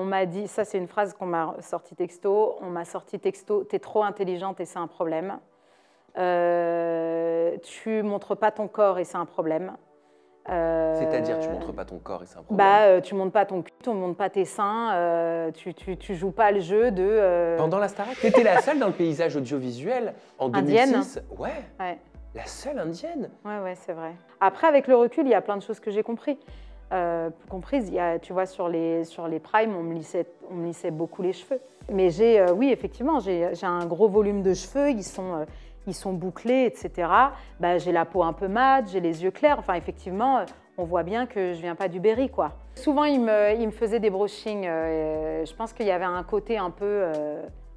m'a dit, ça c'est une phrase qu'on m'a sortie texto, on m'a sorti texto, t'es trop intelligente et c'est un problème. Tu montres pas ton corps et c'est un problème. C'est-à-dire, tu montres pas ton corps et c'est un problème. Bah, tu montes pas ton cul, tu montes pas tes seins, tu joues pas le jeu de... Pendant la Starac, tu étais la seule dans le paysage audiovisuel en Indienne. 2006. Ouais, Ouais, la seule indienne. ouais, c'est vrai. Après, avec le recul, il y a plein de choses que j'ai compris. Comprises, il y a, tu vois, sur les primes, on me lissait beaucoup les cheveux. Mais oui, effectivement, j'ai un gros volume de cheveux, ils sont bouclés, etc. Bah, j'ai la peau un peu mate, j'ai les yeux clairs. Enfin, effectivement, on voit bien que je viens pas du Berry, quoi. Souvent, il me faisait des brushings. Je pense qu'il y avait un côté un peu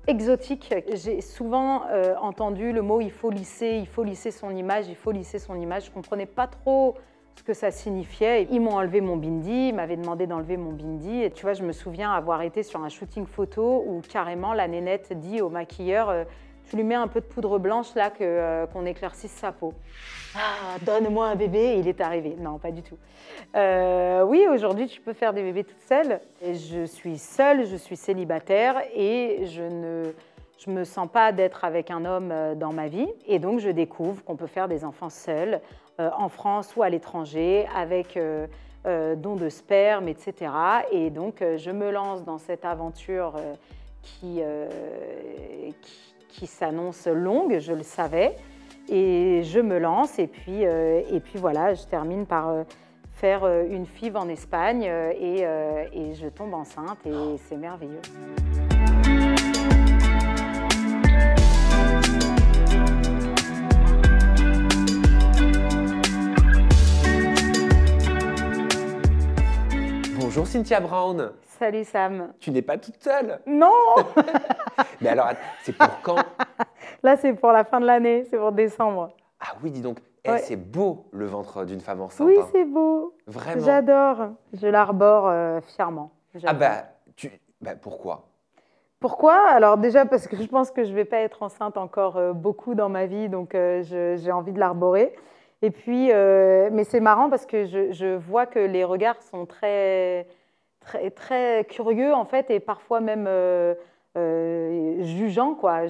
exotique. J'ai souvent entendu le mot « il faut lisser son image, il faut lisser son image ». Je ne comprenais pas trop ce que ça signifiait. Ils m'ont enlevé mon bindi, ils m'avaient demandé d'enlever mon bindi. Et tu vois, je me souviens avoir été sur un shooting photo où carrément la nénette dit au maquilleur tu lui mets un peu de poudre blanche là qu'on éclaircisse sa peau. Ah, donne-moi un bébé, il est arrivé. Non, pas du tout. Oui, aujourd'hui, tu peux faire des bébés toute seule. Et je suis seule, je suis célibataire et je me sens pas d'être avec un homme dans ma vie. Et donc, je découvre qu'on peut faire des enfants seuls, en France ou à l'étranger, avec don de sperme, etc. Et donc, je me lance dans cette aventure qui s'annonce longue, je le savais. Et je me lance et puis voilà, je termine par faire une FIV en Espagne et je tombe enceinte et c'est merveilleux. Bonjour Cynthia Brown. Salut Sam. Tu n'es pas toute seule. Non. Mais alors, c'est pour quand? Là, c'est pour la fin de l'année, c'est pour décembre. Ah oui, dis donc, Ouais. c'est beau le ventre d'une femme enceinte. Oui, hein. c'est beau. Vraiment. J'adore. Je l'arbore fièrement. Ah bah, pourquoi? Pourquoi? Alors déjà parce que je pense que je ne vais pas être enceinte encore beaucoup dans ma vie, donc j'ai envie de l'arborer. Et puis, mais c'est marrant parce que je vois que les regards sont très, très, très curieux en fait et parfois même jugeants, quoi.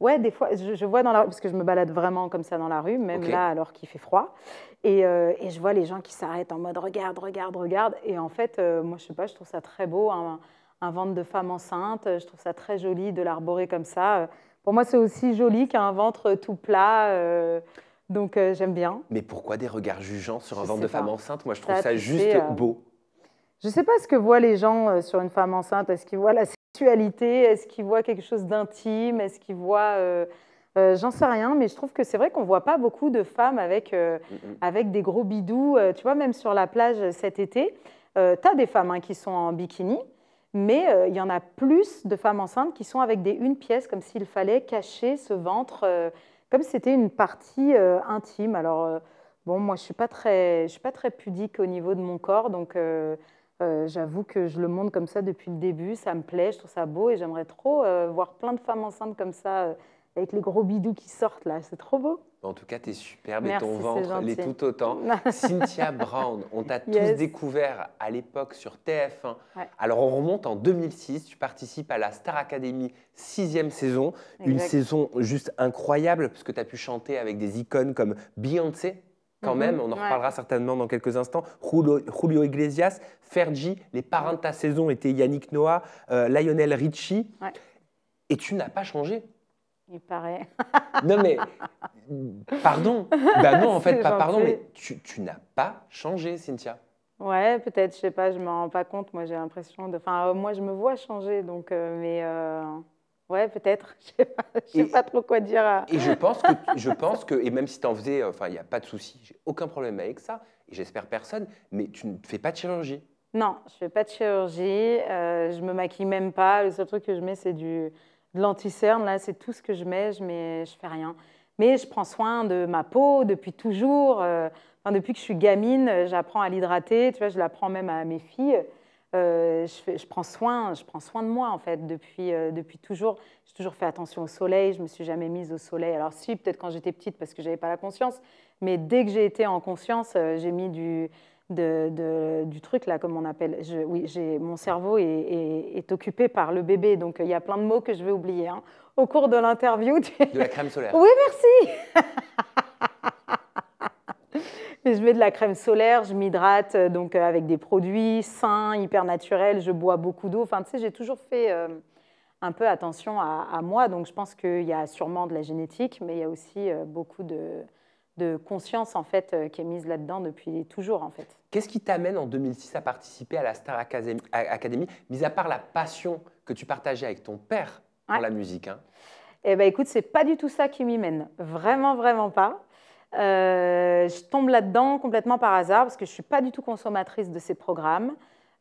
Ouais, des fois, je vois dans la rue, parce que je me balade vraiment comme ça dans la rue, même Ok. là alors qu'il fait froid. Et je vois les gens qui s'arrêtent en mode regarde, regarde, regarde. Et en fait, moi je sais pas, je trouve ça très beau, un ventre de femme enceinte. Je trouve ça très joli de l'arborer comme ça. Pour moi, c'est aussi joli qu'un ventre tout plat. Donc j'aime bien. Mais pourquoi des regards jugeants sur un Je ventre sais de femme pas. enceinte? Moi, je trouve Ça, ça tu juste sais, beau. Je ne sais pas ce que voient les gens sur une femme enceinte. Est-ce qu'ils voient la sexualité? Est-ce qu'ils voient quelque chose d'intime? Est-ce qu'ils voient... j'en sais rien, mais je trouve que c'est vrai qu'on ne voit pas beaucoup de femmes avec des gros bidous. Tu vois, même sur la plage cet été, tu as des femmes qui sont en bikini, mais il y en a plus de femmes enceintes qui sont avec des une pièce, comme s'il fallait cacher ce ventre, comme si c'était une partie intime. Alors, bon, moi, je ne suis pas très pudique au niveau de mon corps, donc j'avoue que je le montre comme ça depuis le début. Ça me plaît, je trouve ça beau et j'aimerais trop voir plein de femmes enceintes comme ça, avec les gros bidous qui sortent là. C'est trop beau. En tout cas, tu es superbe et Merci, ton c'est ventre l'est gentil. tout autant. Cynthia Brown, on t'a tous Yes. découvert à l'époque sur TF1. Ouais. Alors, on remonte en 2006. Tu participes à la Star Academy 6e saison. Une Exact. saison juste incroyable parce que tu as pu chanter avec des icônes comme Beyoncé. Quand même, on en Ouais. reparlera certainement dans quelques instants. Julio Iglesias, Fergie, les parrains de ta saison étaient Yannick Noah, Lionel Richie. Ouais. Et tu n'as pas changé. Il paraît. Non mais, pardon. Bah non, en fait, C'est pas pardon, gentil. mais tu n'as pas changé, Cynthia. Ouais, peut-être, je sais pas, je m'en rends pas compte. Moi, j'ai l'impression de. Enfin, moi, je me vois changer, donc. Ouais, peut-être. Je sais pas trop quoi dire. Et je pense que, et même si tu en faisais, enfin, il n'y a pas de souci, j'ai aucun problème avec ça, et j'espère personne, mais tu ne fais pas de chirurgie. Non, je fais pas de chirurgie. Je me maquille même pas. Le seul truc que je mets, c'est de l'anti-cerne. Là, c'est tout ce que je mets. Je fais rien. Mais je prends soin de ma peau depuis toujours. Enfin, depuis que je suis gamine, j'apprends à l'hydrater. Tu vois, je l'apprends même à mes filles. Je prends soin de moi en fait depuis toujours. J'ai toujours fait attention au soleil. Je me suis jamais mise au soleil. Alors si, peut-être quand j'étais petite parce que j'avais pas la conscience. Mais dès que j'ai été en conscience, j'ai mis du truc, là, comme on appelle. Oui, mon cerveau est occupé par le bébé, donc il y a plein de mots que je vais oublier. Hein. Au cours de l'interview. De la crème solaire. Oui, merci. Je mets de la crème solaire, je m'hydrate donc avec des produits sains, hyper naturels, je bois beaucoup d'eau. Enfin, tu sais, j'ai toujours fait un peu attention à moi, donc je pense qu'il y a sûrement de la génétique, mais il y a aussi beaucoup de conscience en fait qui est mise là-dedans depuis toujours en fait. Qu'est-ce qui t'amène en 2006 à participer à la Star Academy, mis à part la passion que tu partageais avec ton père pour la musique, hein? Eh ben, écoute, c'est pas du tout ça qui m'y mène, vraiment, vraiment pas. Je tombe là-dedans complètement par hasard parce que je ne suis pas du tout consommatrice de ces programmes.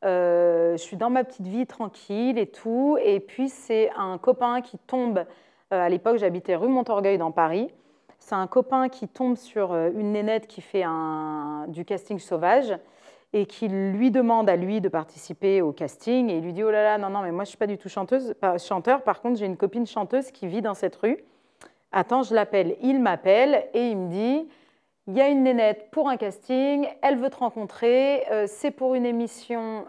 Je suis dans ma petite vie tranquille et tout. Et puis, c'est un copain qui tombe. À l'époque, j'habitais rue Montorgueil dans Paris. C'est un copain qui tombe sur une nénette qui fait du casting sauvage et qui lui demande à lui de participer au casting. Et il lui dit « Oh là là, non, non, mais moi, je ne suis pas du tout chanteur. Par contre, j'ai une copine chanteuse qui vit dans cette rue. Attends, je l'appelle. » Il m'appelle et il me dit « Il y a une nénette pour un casting, elle veut te rencontrer, c'est pour une émission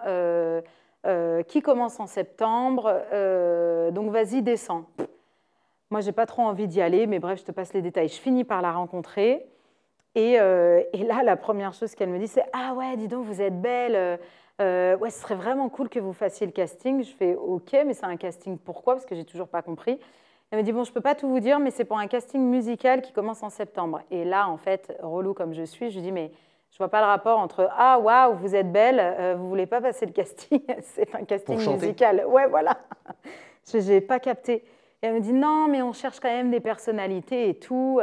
qui commence en septembre, donc vas-y, descends. » Moi, je n'ai pas trop envie d'y aller, mais bref, je te passe les détails. Je finis par la rencontrer. Et là, la première chose qu'elle me dit, c'est « Ah ouais, dis donc, vous êtes belle. Ouais, ce serait vraiment cool que vous fassiez le casting. » Je fais « Ok, mais c'est un casting pourquoi ?» Parce que je n'ai toujours pas compris. Elle me dit « Bon, je ne peux pas tout vous dire, mais c'est pour un casting musical qui commence en septembre. » Et là, en fait, relou comme je suis, je lui dis « Mais je ne vois pas le rapport entre « Ah, waouh, vous êtes belle, vous ne voulez pas passer le casting. » C'est un casting musical. Ouais, voilà. Je n'ai pas capté. Et elle me dit « Non, mais on cherche quand même des personnalités et tout.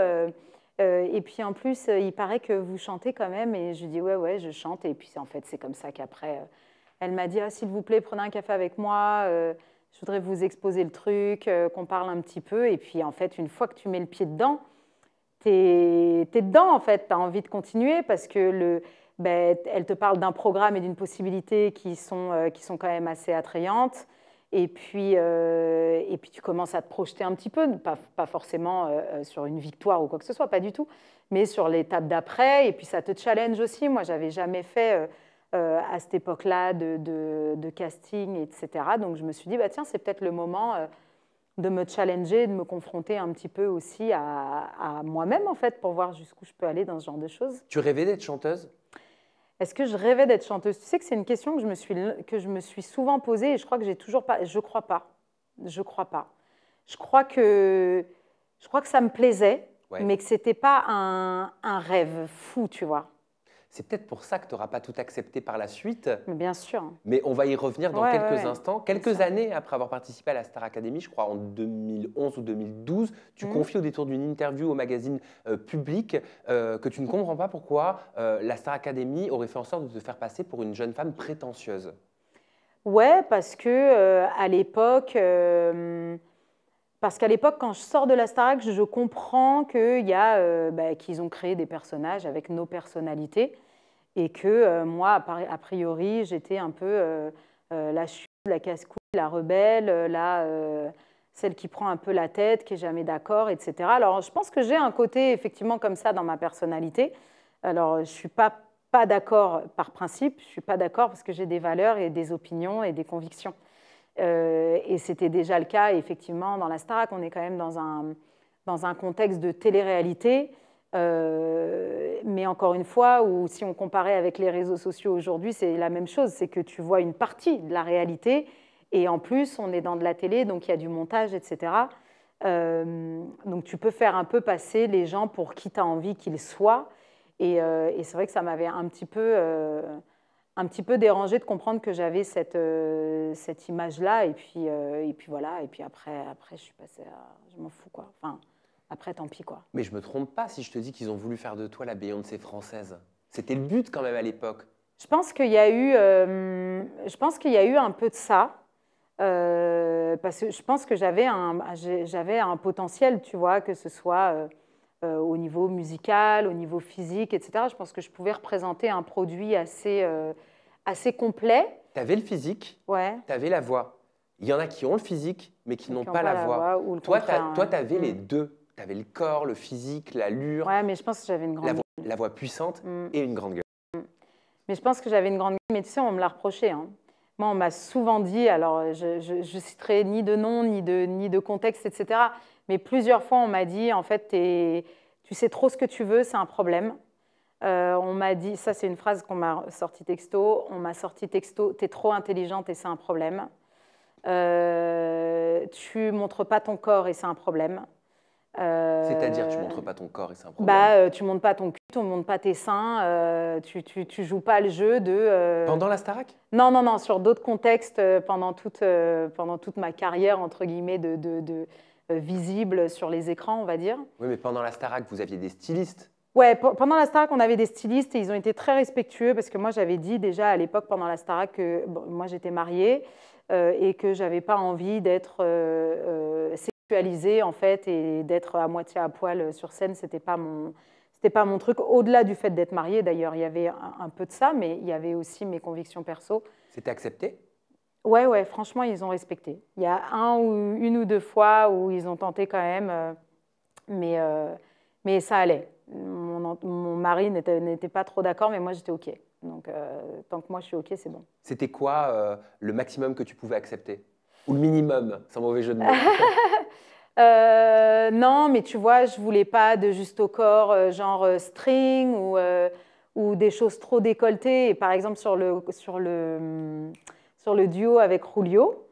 Et puis en plus, il paraît que vous chantez quand même. » Et je lui dis « Ouais, ouais, je chante. » Et puis en fait, c'est comme ça qu'après, elle m'a dit « Ah, s'il vous plaît, prenez un café avec moi. Je voudrais vous exposer le truc, qu'on parle un petit peu. » Et puis en fait, une fois que tu mets le pied dedans, t'es dedans en fait. Tu as envie de continuer parce que elle te parle d'un programme et d'une possibilité qui sont quand même assez attrayantes. Et puis tu commences à te projeter un petit peu, pas forcément sur une victoire ou quoi que ce soit, pas du tout, mais sur l'étape d'après. Et puis ça te challenge aussi. Moi, je n'avais jamais fait à cette époque-là de casting, etc. Donc je me suis dit, bah, tiens, c'est peut-être le moment de me challenger, de me confronter un petit peu aussi à moi-même, en fait, pour voir jusqu'où je peux aller dans ce genre de choses. Tu rêvais d'être chanteuse? Est-ce que je rêvais d'être chanteuse? Tu sais que c'est une question que je me suis souvent posée et je crois que j'ai toujours pas. Je crois pas. Je crois pas. Je crois que ça me plaisait, mais que c'était pas un rêve fou, tu vois. C'est peut-être pour ça que tu n'auras pas tout accepté par la suite. Mais bien sûr. Mais on va y revenir dans quelques instants. Quelques années après avoir participé à la Star Academy, je crois en 2011 ou 2012, tu confies au détour d'une interview au magazine Public que tu ne comprends pas pourquoi la Star Academy aurait fait en sorte de te faire passer pour une jeune femme prétentieuse. Ouais, parce que à l'époque, quand je sors de la Starac, je comprends qu'ils ont créé des personnages avec nos personnalités et que moi, a priori, j'étais un peu la chute, la casse-couille, la rebelle, celle qui prend un peu la tête, qui est jamais d'accord, etc. Alors, je pense que j'ai un côté effectivement comme ça dans ma personnalité. Alors, je suis pas d'accord par principe, je suis pas d'accord parce que j'ai des valeurs et des opinions et des convictions. Et c'était déjà le cas, effectivement, dans la Starac. On est quand même dans un contexte de télé-réalité. Mais encore une fois, ou si on comparait avec les réseaux sociaux aujourd'hui, c'est la même chose. C'est que tu vois une partie de la réalité. Et en plus, on est dans de la télé, donc il y a du montage, etc. Donc tu peux faire un peu passer les gens pour qui tu as envie qu'ils soient. Et c'est vrai que ça m'avait un petit peu dérangée de comprendre que j'avais cette image-là. Et puis voilà. Et puis après, je suis passée à... Je m'en fous, quoi. Enfin, après, tant pis, quoi. Mais je me trompe pas si je te dis qu'ils ont voulu faire de toi la Beyoncé française. C'était le but quand même à l'époque. Je pense qu'il y a eu un peu de ça. Parce que je pense que j'avais un potentiel, tu vois, que ce soit au niveau musical, au niveau physique, etc. Je pense que je pouvais représenter un produit assez complet. Tu avais le physique, ouais. Tu avais la voix. Il y en a qui ont le physique, mais qui n'ont pas la voix. Toi, tu avais les deux. Tu avais le corps, le physique, l'allure. Ouais, mais je pense que j'avais une grande gueule. La voix puissante et une grande gueule. Mais je pense que j'avais une grande gueule. Mais tu sais, on me l'a reproché. Hein. Moi, on m'a souvent dit, alors je citerai ni de nom, ni de contexte, etc. Mais plusieurs fois, on m'a dit, en fait, tu sais trop ce que tu veux, c'est un problème. On m'a dit, ça c'est une phrase qu'on m'a sortie texto, on m'a sorti texto, t'es trop intelligente et c'est un problème. Tu montres pas ton corps et c'est un problème. C'est-à-dire, tu montres pas ton corps et c'est un problème. Bah, tu montres pas ton cul, tu montres pas tes seins, tu joues pas le jeu de. Pendant la Starac? Non, non, non, sur d'autres contextes, pendant toute ma carrière, entre guillemets, visible sur les écrans, on va dire. Oui, mais pendant la Starac, vous aviez des stylistes. Ouais, pendant la Starac, on avait des stylistes et ils ont été très respectueux parce que moi, j'avais dit déjà à l'époque, pendant la Starac, que moi, j'étais mariée et que j'avais pas envie d'être sexualisée, en fait, et d'être à moitié à poil sur scène. C'était pas mon truc. Au-delà du fait d'être mariée, d'ailleurs, il y avait un peu de ça, mais il y avait aussi mes convictions perso. C'était accepté? Ouais, ouais, franchement, ils ont respecté. Il y a une ou deux fois où ils ont tenté quand même, mais ça allait. Mon mari n'était pas trop d'accord, mais moi, j'étais OK. Donc, tant que moi, je suis OK, c'est bon. C'était quoi le maximum que tu pouvais accepter? Ou le minimum, sans mauvais jeu de mots? Non, mais tu vois, je voulais pas de juste au corps, genre string ou des choses trop décolletées. Et par exemple, sur le duo avec Julio,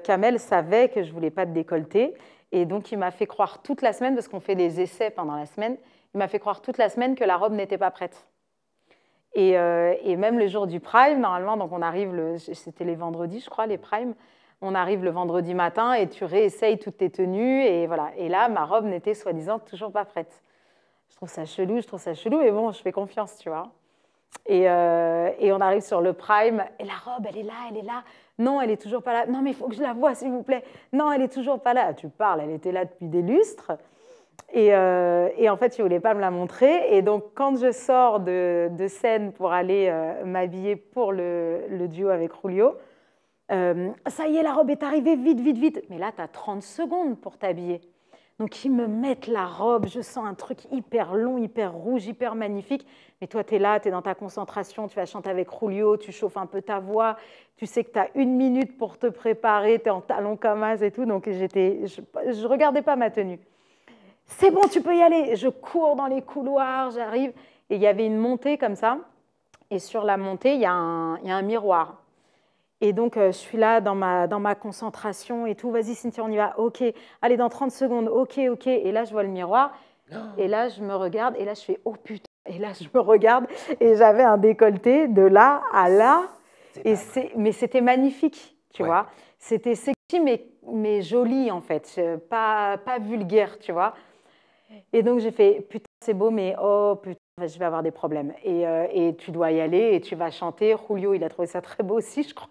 Kamel savait que je voulais pas de décolleté. Et donc, il m'a fait croire toute la semaine, parce qu'on fait des essais pendant la semaine, il m'a fait croire toute la semaine que la robe n'était pas prête. Et même le jour du prime, normalement, donc on arrive, c'était les vendredis, je crois, les primes, on arrive le vendredi matin et tu réessayes toutes tes tenues. Et voilà. Et là, ma robe n'était soi-disant toujours pas prête. Je trouve ça chelou, mais bon, je fais confiance, tu vois. Et on arrive sur le prime, et la robe, elle est là. Non, elle est toujours pas là. Non, mais il faut que je la voie, s'il vous plaît. Non, elle est toujours pas là. Tu parles, elle était là depuis des lustres. Et en fait, il ne voulait pas me la montrer. Et donc, quand je sors de scène pour aller m'habiller pour le duo avec Julio, ça y est, la robe est arrivée, vite. Mais là, tu as 30 secondes pour t'habiller. Donc, ils me mettent la robe, je sens un truc hyper long, hyper rouge, hyper magnifique. Mais toi, tu es là, tu es dans ta concentration, tu vas chanter avec Julio, tu chauffes un peu ta voix, tu sais que tu as 1 minute pour te préparer, tu es en talons comme as et tout. Donc, je ne regardais pas ma tenue. C'est bon, tu peux y aller. Je cours dans les couloirs, j'arrive. Et il y avait une montée comme ça. Et sur la montée, il y a un miroir. Et donc, je suis là dans ma concentration et tout. Vas-y, Cynthia, on y va. OK. Allez, dans 30 secondes. OK. Et là, je vois le miroir. Et là, je me regarde. Et là, je fais « Oh putain !» Et là, je me regarde. Et j'avais un décolleté de là à là. Mais c'était magnifique, tu vois. C'était sexy, mais joli, en fait. Pas vulgaire, tu vois. Et donc, j'ai fait « Putain, c'est beau, mais oh putain, je vais avoir des problèmes. » Et tu dois y aller et tu vas chanter. Julio, il a trouvé ça très beau aussi, je crois.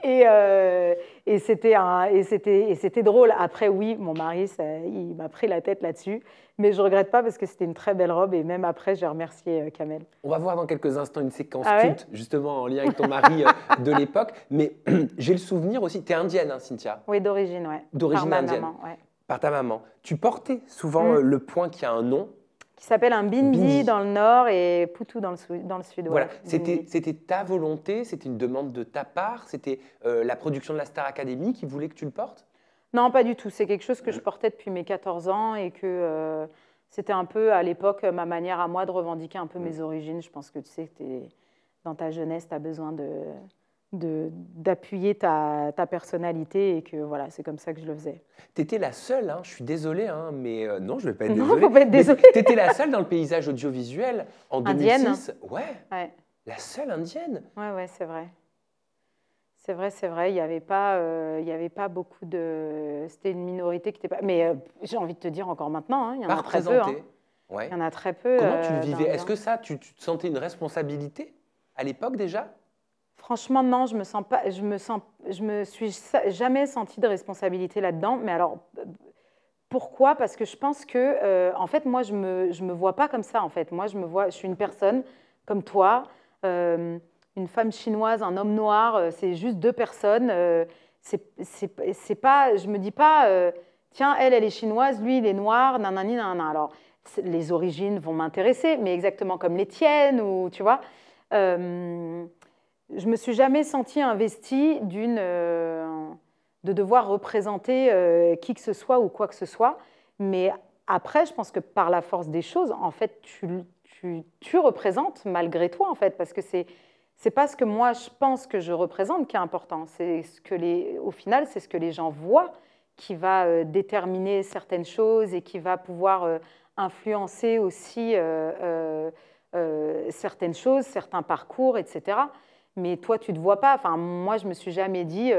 Et c'était drôle. Après, oui, mon mari, il m'a pris la tête là-dessus. Mais je ne regrette pas parce que c'était une très belle robe. Et même après, j'ai remercié Kamel. On va voir dans quelques instants une séquence culte, justement en lien avec ton mari de l'époque. Mais j'ai le souvenir aussi, tu es indienne, hein, Cynthia? Oui, d'origine, ouais. D'origine indienne. Maman, ouais. Par ta maman. Tu portais souvent le point qui a un nom. Qui s'appelle un bindi dans le nord et poutou dans le sud. Voilà, ouais. C'était ta volonté, c'était une demande de ta part, c'était la production de la Star Academy qui voulait que tu le portes? Non, pas du tout. C'est quelque chose que je portais depuis mes 14 ans et que c'était un peu, à l'époque, ma manière à moi de revendiquer un peu mes origines. Je pense que tu sais que dans ta jeunesse, tu as besoin d'appuyer ta personnalité et que voilà, c'est comme ça que je le faisais. Tu étais la seule, hein, je suis désolée, hein, mais non, je ne vais pas être désolée. Non, faut pas être désolée. Tu étais la seule dans le paysage audiovisuel en 2006. Indienne. Ouais. La seule indienne. Ouais, c'est vrai. C'est vrai. Il n'y avait pas beaucoup de... C'était une minorité qui n'était pas... Mais j'ai envie de te dire encore maintenant, il y en a très peu. Ouais. Il y en a très peu. Comment tu le vivais? Est-ce que ça, tu te sentais une responsabilité à l'époque déjà? Franchement, non, je me suis jamais sentie de responsabilité là-dedans. Mais alors, pourquoi? Parce que je pense que, en fait, moi, je me vois pas comme ça. En fait, moi, je suis une personne comme toi, une femme chinoise, un homme noir. C'est juste deux personnes. C'est pas, je me dis pas, tiens, elle est chinoise, lui, il est noir, nanani, nanana. Alors, les origines vont m'intéresser, mais exactement comme les tiennes, ou tu vois. Je me suis jamais sentie investie de devoir représenter qui que ce soit ou quoi que ce soit. Mais après, je pense que par la force des choses, en fait, tu représentes malgré toi, en fait, parce que c'est pas ce que moi je pense que je représente qui est important. C'est ce que au final, c'est ce que les gens voient qui va déterminer certaines choses et qui va pouvoir influencer aussi certaines choses, certains parcours, etc. Mais toi, tu ne te vois pas. Enfin, moi, je ne me suis jamais dit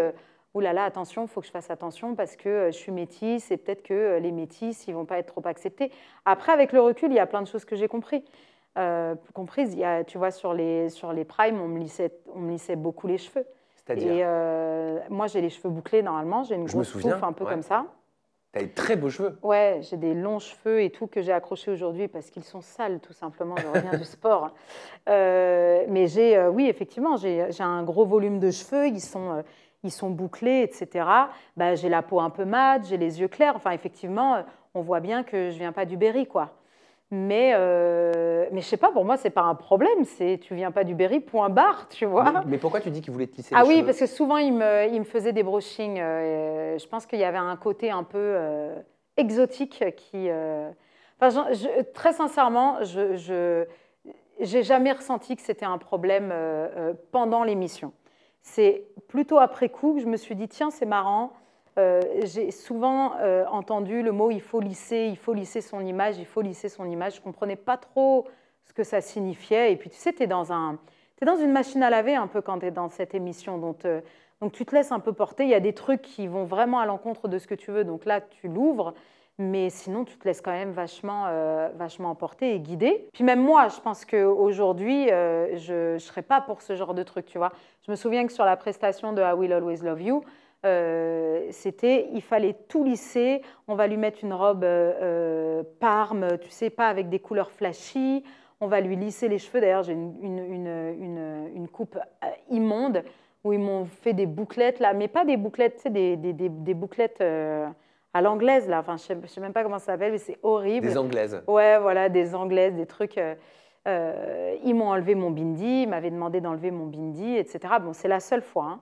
ouh là là, attention, il faut que je fasse attention parce que je suis métisse et peut-être que les métisses, ils ne vont pas être trop acceptés. Après, avec le recul, il y a plein de choses que j'ai comprises. Tu vois, sur les primes, on me lissait beaucoup les cheveux. C'est-à-dire moi, j'ai les cheveux bouclés normalement. J'ai une grosse touffe un peu comme ça. Tu as des très beaux cheveux. Ouais, j'ai des longs cheveux et tout que j'ai accrochés aujourd'hui parce qu'ils sont sales, tout simplement. Je reviens du sport. Mais oui, effectivement, j'ai un gros volume de cheveux. Ils sont bouclés, etc. Bah, j'ai la peau un peu mate, j'ai les yeux clairs. Enfin, effectivement, on voit bien que je viens pas du Berry, quoi. Mais je sais pas, pour moi, c'est pas un problème. Tu viens pas du Berry, point barre, tu vois. Mais pourquoi tu dis qu'il voulait te lisser les cheveux? Ah oui, parce que souvent, il me faisait des brushings. Je pense qu'il y avait un côté un peu exotique qui... Enfin, très sincèrement, je n'ai jamais ressenti que c'était un problème pendant l'émission. C'est plutôt après coup que je me suis dit, tiens, c'est marrant. J'ai souvent entendu le mot il faut lisser son image, il faut lisser son image. Je ne comprenais pas trop ce que ça signifiait. Et puis, tu sais, tu es dans une machine à laver un peu quand tu es dans cette émission. Donc, tu te laisses un peu porter. Il y a des trucs qui vont vraiment à l'encontre de ce que tu veux. Donc là, tu l'ouvres. Mais sinon, tu te laisses quand même vachement emporter et guider. Puis même moi, je pense qu'aujourd'hui, je ne serais pas pour ce genre de truc, tu vois. Je me souviens que sur la prestation de I Will Always Love You, il fallait tout lisser. On va lui mettre une robe parme, tu sais, pas avec des couleurs flashy. On va lui lisser les cheveux. D'ailleurs, j'ai une coupe immonde où ils m'ont fait des bouclettes, là, mais pas des bouclettes, tu sais, des bouclettes à l'anglaise, là. Enfin, je sais même pas comment ça s'appelle, mais c'est horrible. Des anglaises. Ouais, voilà, des anglaises, des trucs. Ils m'ont enlevé mon bindi, ils m'avaient demandé d'enlever mon bindi, etc. Bon, c'est la seule fois, hein.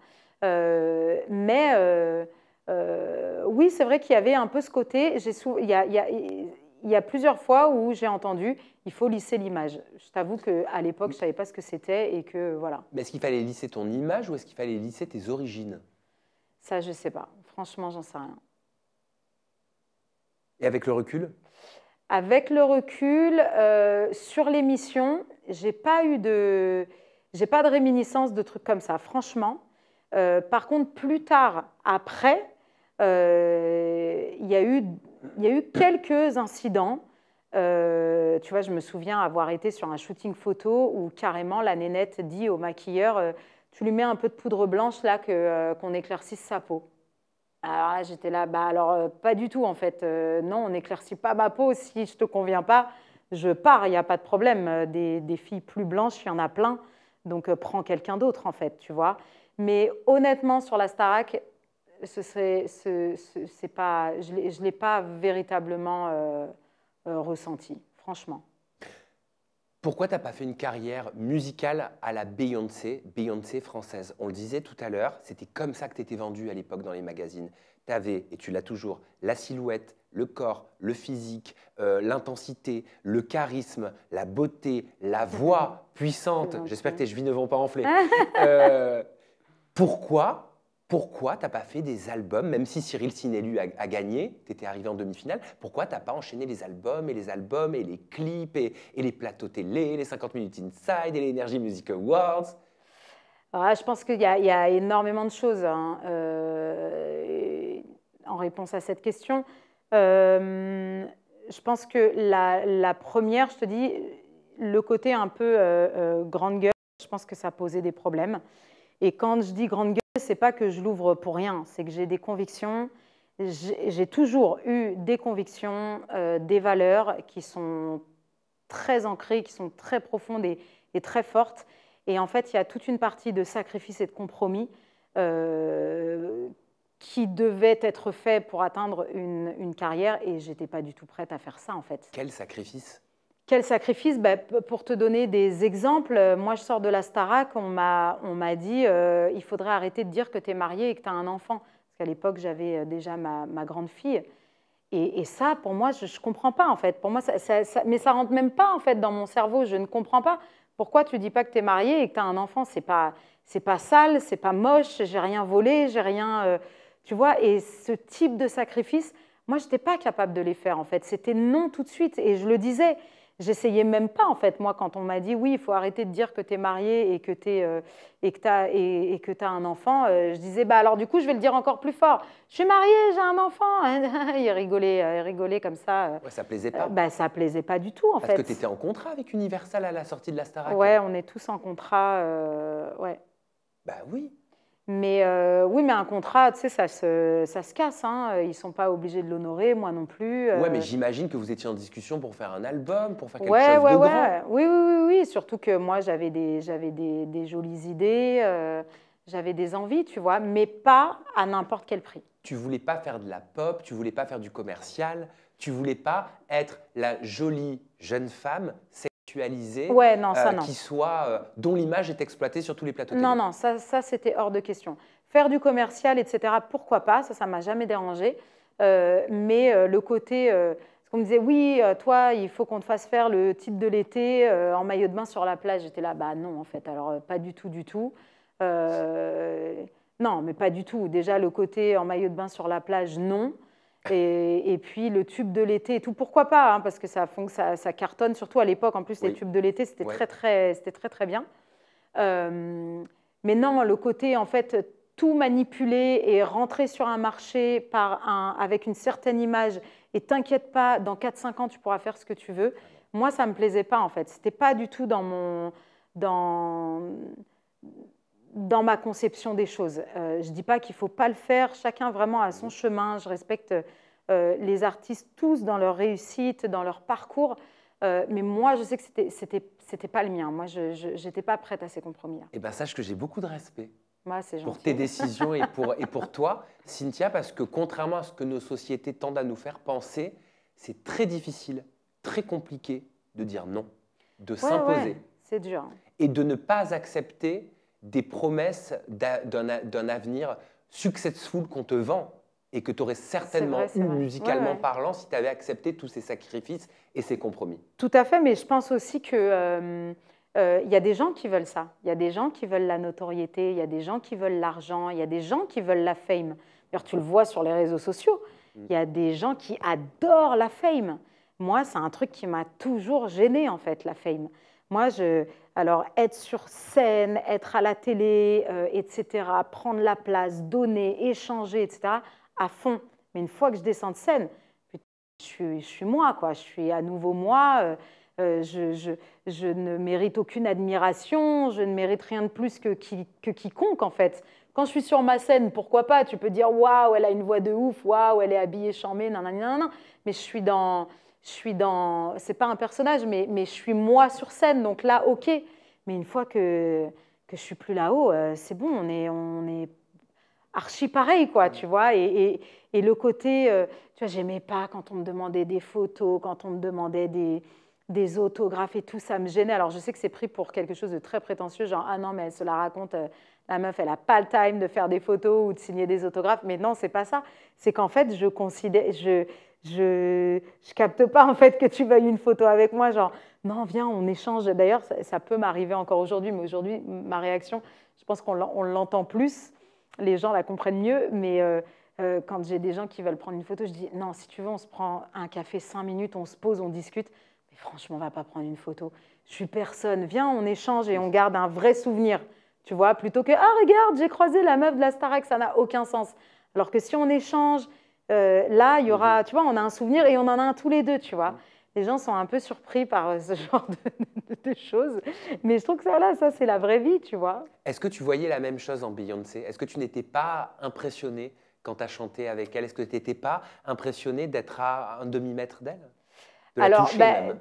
Oui, c'est vrai qu'il y avait un peu ce côté. Il y a plusieurs fois où j'ai entendu il faut lisser l'image. Je t'avoue qu'à l'époque, je ne savais pas ce que c'était et que voilà. Mais est-ce qu'il fallait lisser ton image ou est-ce qu'il fallait lisser tes origines? Ça, je ne sais pas. Franchement, j'en sais rien. Et avec le recul? Avec le recul, sur l'émission, j'ai pas de réminiscence de trucs comme ça, franchement. Par contre, plus tard, après, il y a eu quelques incidents. Tu vois, je me souviens avoir été sur un shooting photo où carrément la nénette dit au maquilleur tu lui mets un peu de poudre blanche là qu'on éclaircisse sa peau. Alors là, j'étais là, pas du tout en fait. Non, on n'éclaircit pas ma peau. Si je ne te conviens pas, je pars, il n'y a pas de problème. Des filles plus blanches, il y en a plein. Donc prends quelqu'un d'autre en fait, tu vois. Mais honnêtement, sur la Starac, c'est pas, je ne l'ai pas véritablement ressenti, franchement. Pourquoi tu n'as pas fait une carrière musicale à la Beyoncé française? On le disait tout à l'heure, c'était comme ça que tu étais vendue à l'époque dans les magazines. Tu avais, et tu l'as toujours, la silhouette, le corps, le physique, l'intensité, le charisme, la beauté, la voix puissante. J'espère que tes chevilles ne vont pas enfler. Pourquoi tu n'as pas fait des albums, même si Cyril Sinelu a gagné, tu étais arrivé en demi-finale, pourquoi tu n'as pas enchaîné les albums et les clips et les plateaux télé, les 50 minutes inside et les Energy Music Awards? Je pense qu'il y a énormément de choses hein, en réponse à cette question. Je pense que la première, je te dis, le côté un peu grande gueule, je pense que ça posait des problèmes. Et quand je dis grande gueule, c'est pas que je l'ouvre pour rien, c'est que j'ai des convictions. J'ai toujours eu des convictions, des valeurs qui sont très ancrées, qui sont très profondes et très fortes. Et en fait, il y a toute une partie de sacrifice et de compromis qui devait être fait pour atteindre une carrière et je n'étais pas du tout prête à faire ça en fait. Quel sacrifice? Quel sacrifice? Pour te donner des exemples, moi je sors de la Starac, on m'a dit il faudrait arrêter de dire que tu es mariée et que tu as un enfant. Parce qu'à l'époque j'avais déjà ma grande fille. Et ça, pour moi, je ne comprends pas en fait. Pour moi, mais ça ne rentre même pas en fait dans mon cerveau. Je ne comprends pas. Pourquoi tu ne dis pas que tu es mariée et que tu as un enfant? C'est pas sale, c'est pas moche, j'ai rien volé, j'ai rien… tu vois, et ce type de sacrifice, moi, je n'étais pas capable de les faire en fait. C'était non tout de suite. Et je le disais. J'essayais même pas, en fait, moi, quand on m'a dit, oui, il faut arrêter de dire que tu es mariée et que tu as un enfant, je disais, alors du coup, je vais le dire encore plus fort. Je suis mariée, j'ai un enfant. Il rigolait comme ça. Ouais, ça plaisait pas? Ça plaisait pas du tout, en fait. Parce que tu étais en contrat avec Universal à la sortie de la Starac? Ouais, on est tous en contrat, ouais. Bah oui. Mais oui, mais un contrat, tu sais, ça se casse. Hein. Ils ne sont pas obligés de l'honorer, moi non plus. Ouais, mais j'imagine que vous étiez en discussion pour faire un album, pour faire quelque chose de grand. Oui. Surtout que moi, j'avais des jolies idées, j'avais des envies, tu vois, mais pas à n'importe quel prix. Tu voulais pas faire de la pop, tu voulais pas faire du commercial, tu voulais pas être la jolie jeune femme sexualisée Non, ça, non. dont l'image est exploitée sur tous les plateaux télé. Non, ça c'était hors de question. Faire du commercial, etc., pourquoi pas, ça m'a jamais dérangé. Mais le côté, parce qu'on me disait, oui, toi, il faut qu'on te fasse faire le titre de l'été en maillot de bain sur la plage. J'étais là, bah non, en fait, alors pas du tout, du tout. Non, mais pas du tout. Déjà, le côté en maillot de bain sur la plage, non. Et puis le tube de l'été et tout, pourquoi pas, hein, parce que ça cartonne, surtout à l'époque. En plus, les tubes de l'été, c'était très bien. Mais non, le côté, en fait, tout manipuler et rentrer sur un marché avec une certaine image et t'inquiète pas, dans 4-5 ans, tu pourras faire ce que tu veux. Moi, ça ne me plaisait pas, en fait. Ce n'était pas du tout dans ma conception des choses. Je ne dis pas qu'il ne faut pas le faire. Chacun vraiment a son chemin. Je respecte les artistes tous dans leur réussite, dans leur parcours. Mais moi, je sais que c'était pas le mien. Moi, je n'étais pas prête à ces compromis. Eh bien, sache que j'ai beaucoup de respect pour tes décisions et pour toi, Cynthia, parce que contrairement à ce que nos sociétés tendent à nous faire penser, c'est très difficile, très compliqué de dire non, de s'imposer. Ouais, c'est dur. Et de ne pas accepter des promesses d'un avenir successful qu'on te vend et que tu aurais certainement eu musicalement parlant si tu avais accepté tous ces sacrifices et ces compromis. Tout à fait, mais je pense aussi que y a des gens qui veulent ça. Il y a des gens qui veulent la notoriété, il y a des gens qui veulent l'argent, il y a des gens qui veulent la fame. D'ailleurs, tu le vois sur les réseaux sociaux. Il y a des gens qui adorent la fame. Moi, c'est un truc qui m'a toujours gênée, en fait, la fame. Moi, alors, être sur scène, être à la télé, etc., prendre la place, donner, échanger, etc., à fond. Mais une fois que je descends de scène, je suis moi, quoi. Je suis à nouveau moi. Je ne mérite aucune admiration, je ne mérite rien de plus que quiconque, en fait. Quand je suis sur ma scène, pourquoi pas? Tu peux dire, waouh, elle a une voix de ouf, waouh, elle est habillée chambée, nanana. Mais je suis dans, c'est pas un personnage, mais je suis moi sur scène, donc là, ok. Mais une fois que je suis plus là-haut, c'est bon, on est archi pareil, quoi, tu vois. Et le côté, tu vois, j'aimais pas quand on me demandait des photos, quand on me demandait des autographes et tout, ça me gênait. Alors, je sais que c'est pris pour quelque chose de très prétentieux, genre, ah non, mais elle se la raconte, la meuf, elle n'a pas le time de faire des photos ou de signer des autographes. Mais non, c'est pas ça. C'est qu'en fait, je capte pas, en fait, que tu veuilles une photo avec moi, genre, non, viens, on échange. D'ailleurs, ça peut m'arriver encore aujourd'hui, mais aujourd'hui, ma réaction, je pense qu'on l'entend plus. Les gens la comprennent mieux, mais quand j'ai des gens qui veulent prendre une photo, je dis, non, si tu veux, on se prend un café 5 minutes, on se pose, on discute. Mais franchement, on ne va pas prendre une photo. Je suis personne. Viens, on échange et on garde un vrai souvenir. Tu vois, plutôt que, ah, regarde, j'ai croisé la meuf de la Starac, ça n'a aucun sens. Alors que si on échange, là, il y aura, tu vois, on a un souvenir et on en a un tous les deux, tu vois. Les gens sont un peu surpris par ce genre de choses. Mais je trouve que ça c'est la vraie vie, tu vois. Est-ce que tu voyais la même chose en Beyoncé? Est-ce que tu n'étais pas impressionnée quand tu as chanté avec elle? Est-ce que tu n'étais pas impressionnée d'être à un demi-mètre d'elle? De la toucher, même.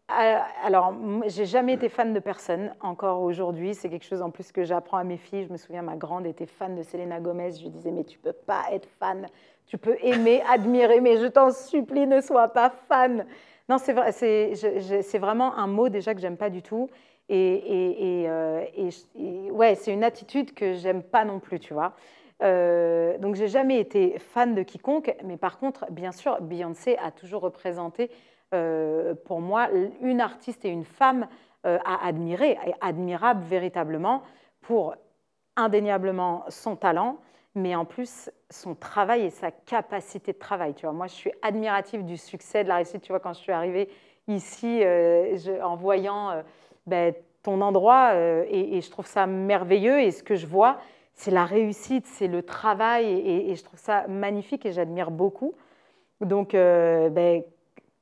Alors, j'ai jamais été fan de personne, encore aujourd'hui. C'est quelque chose en plus que j'apprends à mes filles. Je me souviens, ma grande était fan de Selena Gomez. Je lui disais, mais tu peux pas être fan. Tu peux aimer, admirer, mais je t'en supplie, ne sois pas fan. Non, c'est vrai, c'est vraiment un mot déjà que j'aime pas du tout. Ouais, c'est une attitude que j'aime pas non plus, tu vois. Donc, j'ai jamais été fan de quiconque. Mais par contre, bien sûr, Beyoncé a toujours représenté pour moi, une artiste et une femme à admirer, et admirable véritablement pour indéniablement son talent, mais en plus son travail et sa capacité de travail. Tu vois, moi, je suis admirative du succès, de la réussite. Tu vois, quand je suis arrivée ici, en voyant ben, ton endroit, et je trouve ça merveilleux. Et ce que je vois, c'est la réussite, c'est le travail, et je trouve ça magnifique et j'admire beaucoup. Donc, ben,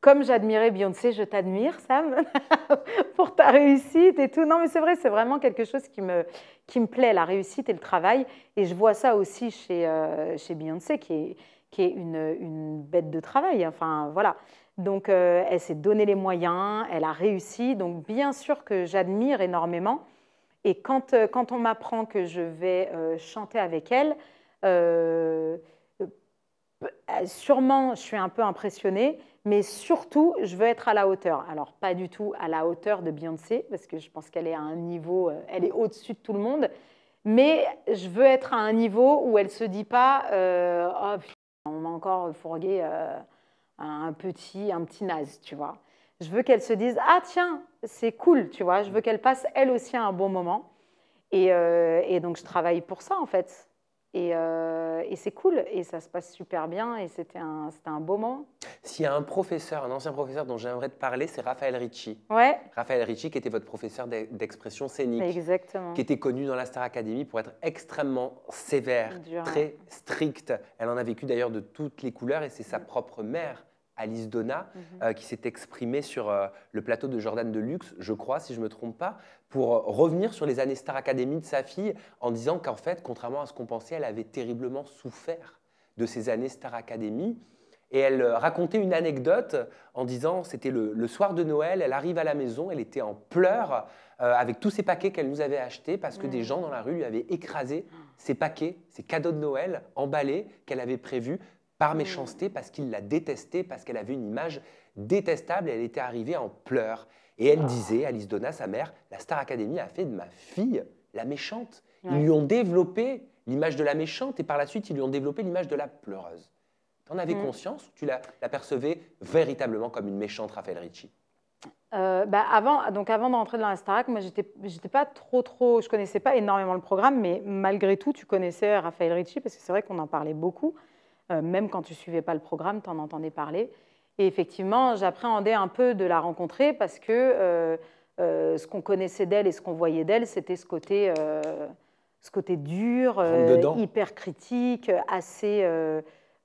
comme j'admirais Beyoncé, je t'admire, Sam, pour ta réussite et tout. Non, mais c'est vrai, c'est vraiment quelque chose qui me plaît, la réussite et le travail. Et je vois ça aussi chez Beyoncé, qui est une bête de travail. Enfin, voilà. Donc, elle s'est donné les moyens, elle a réussi. Donc, bien sûr que j'admire énormément. Et quand on m'apprend que je vais chanter avec elle, sûrement, je suis un peu impressionnée, mais surtout, je veux être à la hauteur. Alors, pas du tout à la hauteur de Beyoncé, parce que je pense qu'elle est à un niveau, elle est au-dessus de tout le monde, mais je veux être à un niveau où elle ne se dit pas oh, putain, on m'a encore fourgué un petit naze, tu vois. Je veux qu'elle se dise ah tiens, c'est cool, tu vois. Je veux qu'elle passe elle aussi un bon moment. Et donc, je travaille pour ça, en fait. Et c'est cool, et ça se passe super bien, et c'était un beau moment. S'il y a un professeur, un ancien professeur dont j'aimerais te parler, c'est Raphaël Ricci. Ouais. Raphaël Ricci, qui était votre professeur d'expression scénique. Exactement. Qui était connu dans la Star Academy pour être extrêmement sévère, Dur, très stricte. Elle en a vécu d'ailleurs de toutes les couleurs, et c'est sa propre mère, Alice Donna, qui s'est exprimée sur le plateau de Jordan Deluxe, je crois, si je ne me trompe pas, pour revenir sur les années Star Academy de sa fille, en disant qu'en fait, contrairement à ce qu'on pensait, elle avait terriblement souffert de ces années Star Academy. Et elle racontait une anecdote en disant, c'était le soir de Noël, elle arrive à la maison, elle était en pleurs avec tous ces paquets qu'elle nous avait achetés parce que des gens dans la rue lui avaient écrasé ces paquets, ces cadeaux de Noël emballés qu'elle avait prévus par méchanceté, parce qu'il la détestait, parce qu'elle avait une image détestable, et elle était arrivée en pleurs. Et elle disait, Alice Donna, sa mère, la Star Academy a fait de ma fille la méchante. Ils lui ont développé l'image de la méchante, et par la suite, ils lui ont développé l'image de la pleureuse. Tu en avais conscience, ou tu l'apercevais véritablement comme une méchante, Raphaël Ricci? Avant de rentrer dans la Starac, moi, j'étais pas trop, je connaissais pas énormément le programme, mais malgré tout, tu connaissais Raphaël Ricci, parce que c'est vrai qu'on en parlait beaucoup. Même quand tu suivais pas le programme, tu en entendais parler. Et effectivement, j'appréhendais un peu de la rencontrer parce que ce qu'on connaissait d'elle et ce qu'on voyait d'elle, c'était ce côté dur, hyper critique, assez...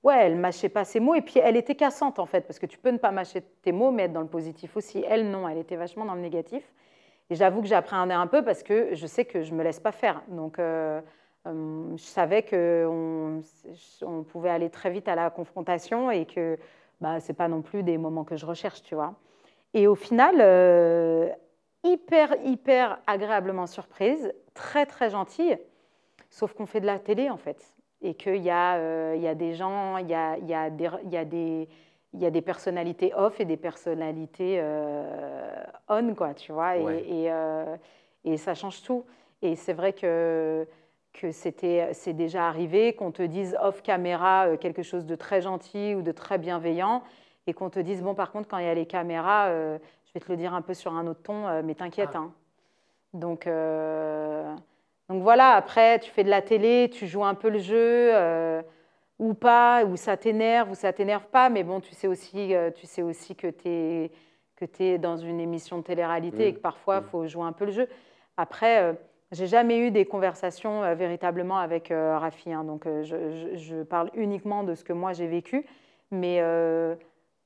ouais, elle mâchait pas ses mots, et puis elle était cassante en fait, parce que tu peux ne pas mâcher tes mots, mais être dans le positif aussi. Elle, non, elle était vachement dans le négatif. Et j'avoue que j'appréhendais un peu parce que je sais que je me laisse pas faire. Donc, je savais qu'on pouvait aller très vite à la confrontation et que bah, ce n'est pas non plus des moments que je recherche, tu vois. Et au final, hyper agréablement surprise, très gentille, sauf qu'on fait de la télé, en fait. Et qu'il y a des gens, il y a des personnalités off et des personnalités on, quoi, tu vois. Ouais. Et ça change tout. Et c'est vrai que c'est déjà arrivé qu'on te dise off caméra quelque chose de très gentil ou de très bienveillant, et qu'on te dise, bon, par contre, quand il y a les caméras, je vais te le dire un peu sur un autre ton, mais t'inquiète. Hein. Donc voilà, après, tu fais de la télé, tu joues un peu le jeu, ou pas, ou ça t'énerve pas, mais bon, tu sais aussi que tu es dans une émission de télé-réalité et que parfois, il faut jouer un peu le jeu. Après, j'ai jamais eu des conversations véritablement avec Rafi, hein, donc je parle uniquement de ce que moi j'ai vécu. Mais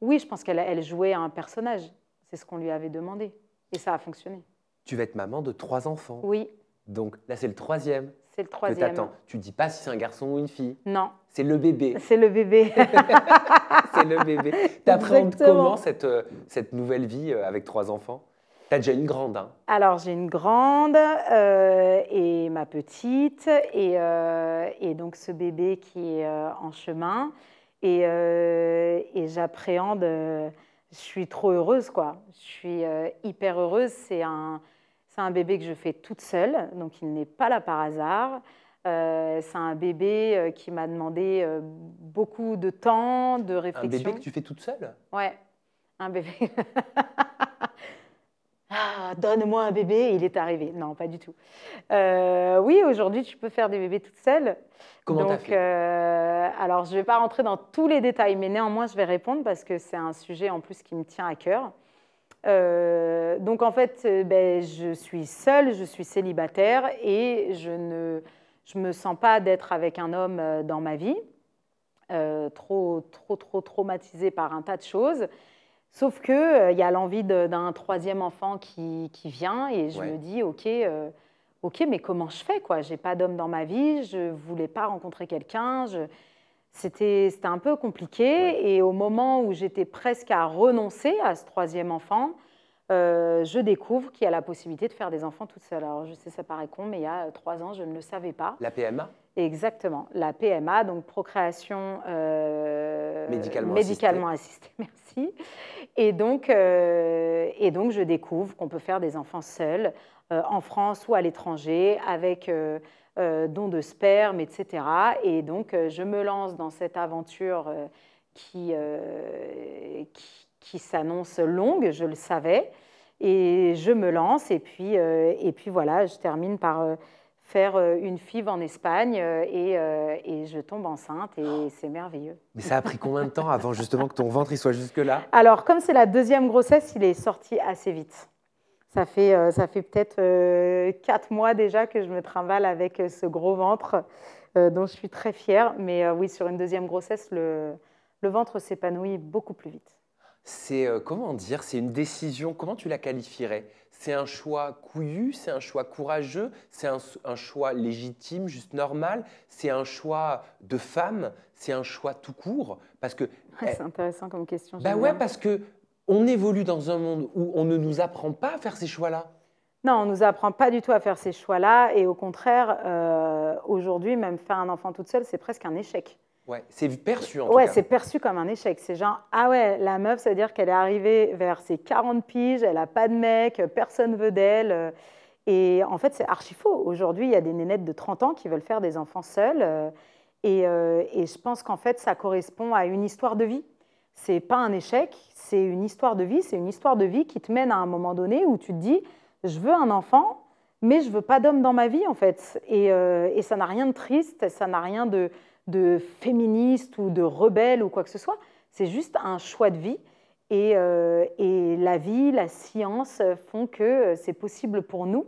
oui, je pense qu'elle jouait un personnage. C'est ce qu'on lui avait demandé. Et ça a fonctionné. Tu vas être maman de 3 enfants. Oui. Donc là, c'est le 3e. C'est le troisième. Que t'attends. Tu dis pas si c'est un garçon ou une fille. Non. C'est le bébé. C'est le bébé. C'est le bébé. T'appréhendes comment cette nouvelle vie avec 3 enfants? T'as déjà une grande, hein? Alors, j'ai une grande et ma petite, et donc ce bébé qui est en chemin. Et j'appréhende, je suis trop heureuse, quoi. Je suis hyper heureuse. C'est un bébé que je fais toute seule, donc il n'est pas là par hasard. C'est un bébé qui m'a demandé beaucoup de temps, de réflexion. Un bébé que tu fais toute seule? Ouais, un bébé. Ah, donne-moi un bébé, et il est arrivé. Non, pas du tout. Oui, aujourd'hui, tu peux faire des bébés toute seule. Comment t'as fait? Alors, je ne vais pas rentrer dans tous les détails, mais néanmoins, je vais répondre parce que c'est un sujet en plus qui me tient à cœur. Donc, en fait, je suis seule, je suis célibataire et je me sens pas d'être avec un homme dans ma vie, trop traumatisée par un tas de choses. Sauf qu'il y a l'envie d'un troisième enfant qui vient et je me dis, OK, mais comment je fais, quoi? Je n'ai pas d'homme dans ma vie, je ne voulais pas rencontrer quelqu'un. C'était un peu compliqué. Et au moment où j'étais presque à renoncer à ce troisième enfant, je découvre qu'il y a la possibilité de faire des enfants toute seule. Alors, je sais, ça paraît con, mais il y a 3 ans, je ne le savais pas. La PMA? Exactement, la PMA, donc procréation médicalement assistée, merci. Et donc, je découvre qu'on peut faire des enfants seuls, en France ou à l'étranger, avec don de sperme, etc. Et donc, je me lance dans cette aventure qui s'annonce longue, je le savais. Et je me lance, et puis voilà, je termine par faire une FIV en Espagne et je tombe enceinte et c'est merveilleux. Mais ça a pris combien de temps avant justement que ton ventre il soit jusque-là? Alors, comme c'est la deuxième grossesse, il est sorti assez vite. Ça fait peut-être 4 mois déjà que je me trimballe avec ce gros ventre dont je suis très fière. Mais oui, sur une deuxième grossesse, le ventre s'épanouit beaucoup plus vite. C'est, comment dire, c'est une décision, comment tu la qualifierais? C'est un choix couillu, c'est un choix courageux, c'est un choix légitime, juste normal, c'est un choix de femme, c'est un choix tout court? Parce que, c'est intéressant comme question. Bah ouais, parce qu'on évolue dans un monde où on ne nous apprend pas à faire ces choix-là. Non, on ne nous apprend pas du tout à faire ces choix-là. Et au contraire, aujourd'hui, même faire un enfant toute seule, c'est presque un échec. Ouais, c'est perçu en tout cas. Ouais, c'est perçu comme un échec. C'est genre, ah ouais, la meuf, ça veut dire qu'elle est arrivée vers ses 40 piges, elle n'a pas de mec, personne ne veut d'elle. Et en fait, c'est archi faux. Aujourd'hui, il y a des nénettes de 30 ans qui veulent faire des enfants seules. Et je pense qu'en fait, ça correspond à une histoire de vie. C'est pas un échec, c'est une histoire de vie. C'est une histoire de vie qui te mène à un moment donné où tu te dis, je veux un enfant, mais je veux pas d'homme dans ma vie, en fait. Et ça n'a rien de triste, ça n'a rien de féministe ou de rebelle ou quoi que ce soit. C'est juste un choix de vie. Et la vie, la science font que c'est possible pour nous.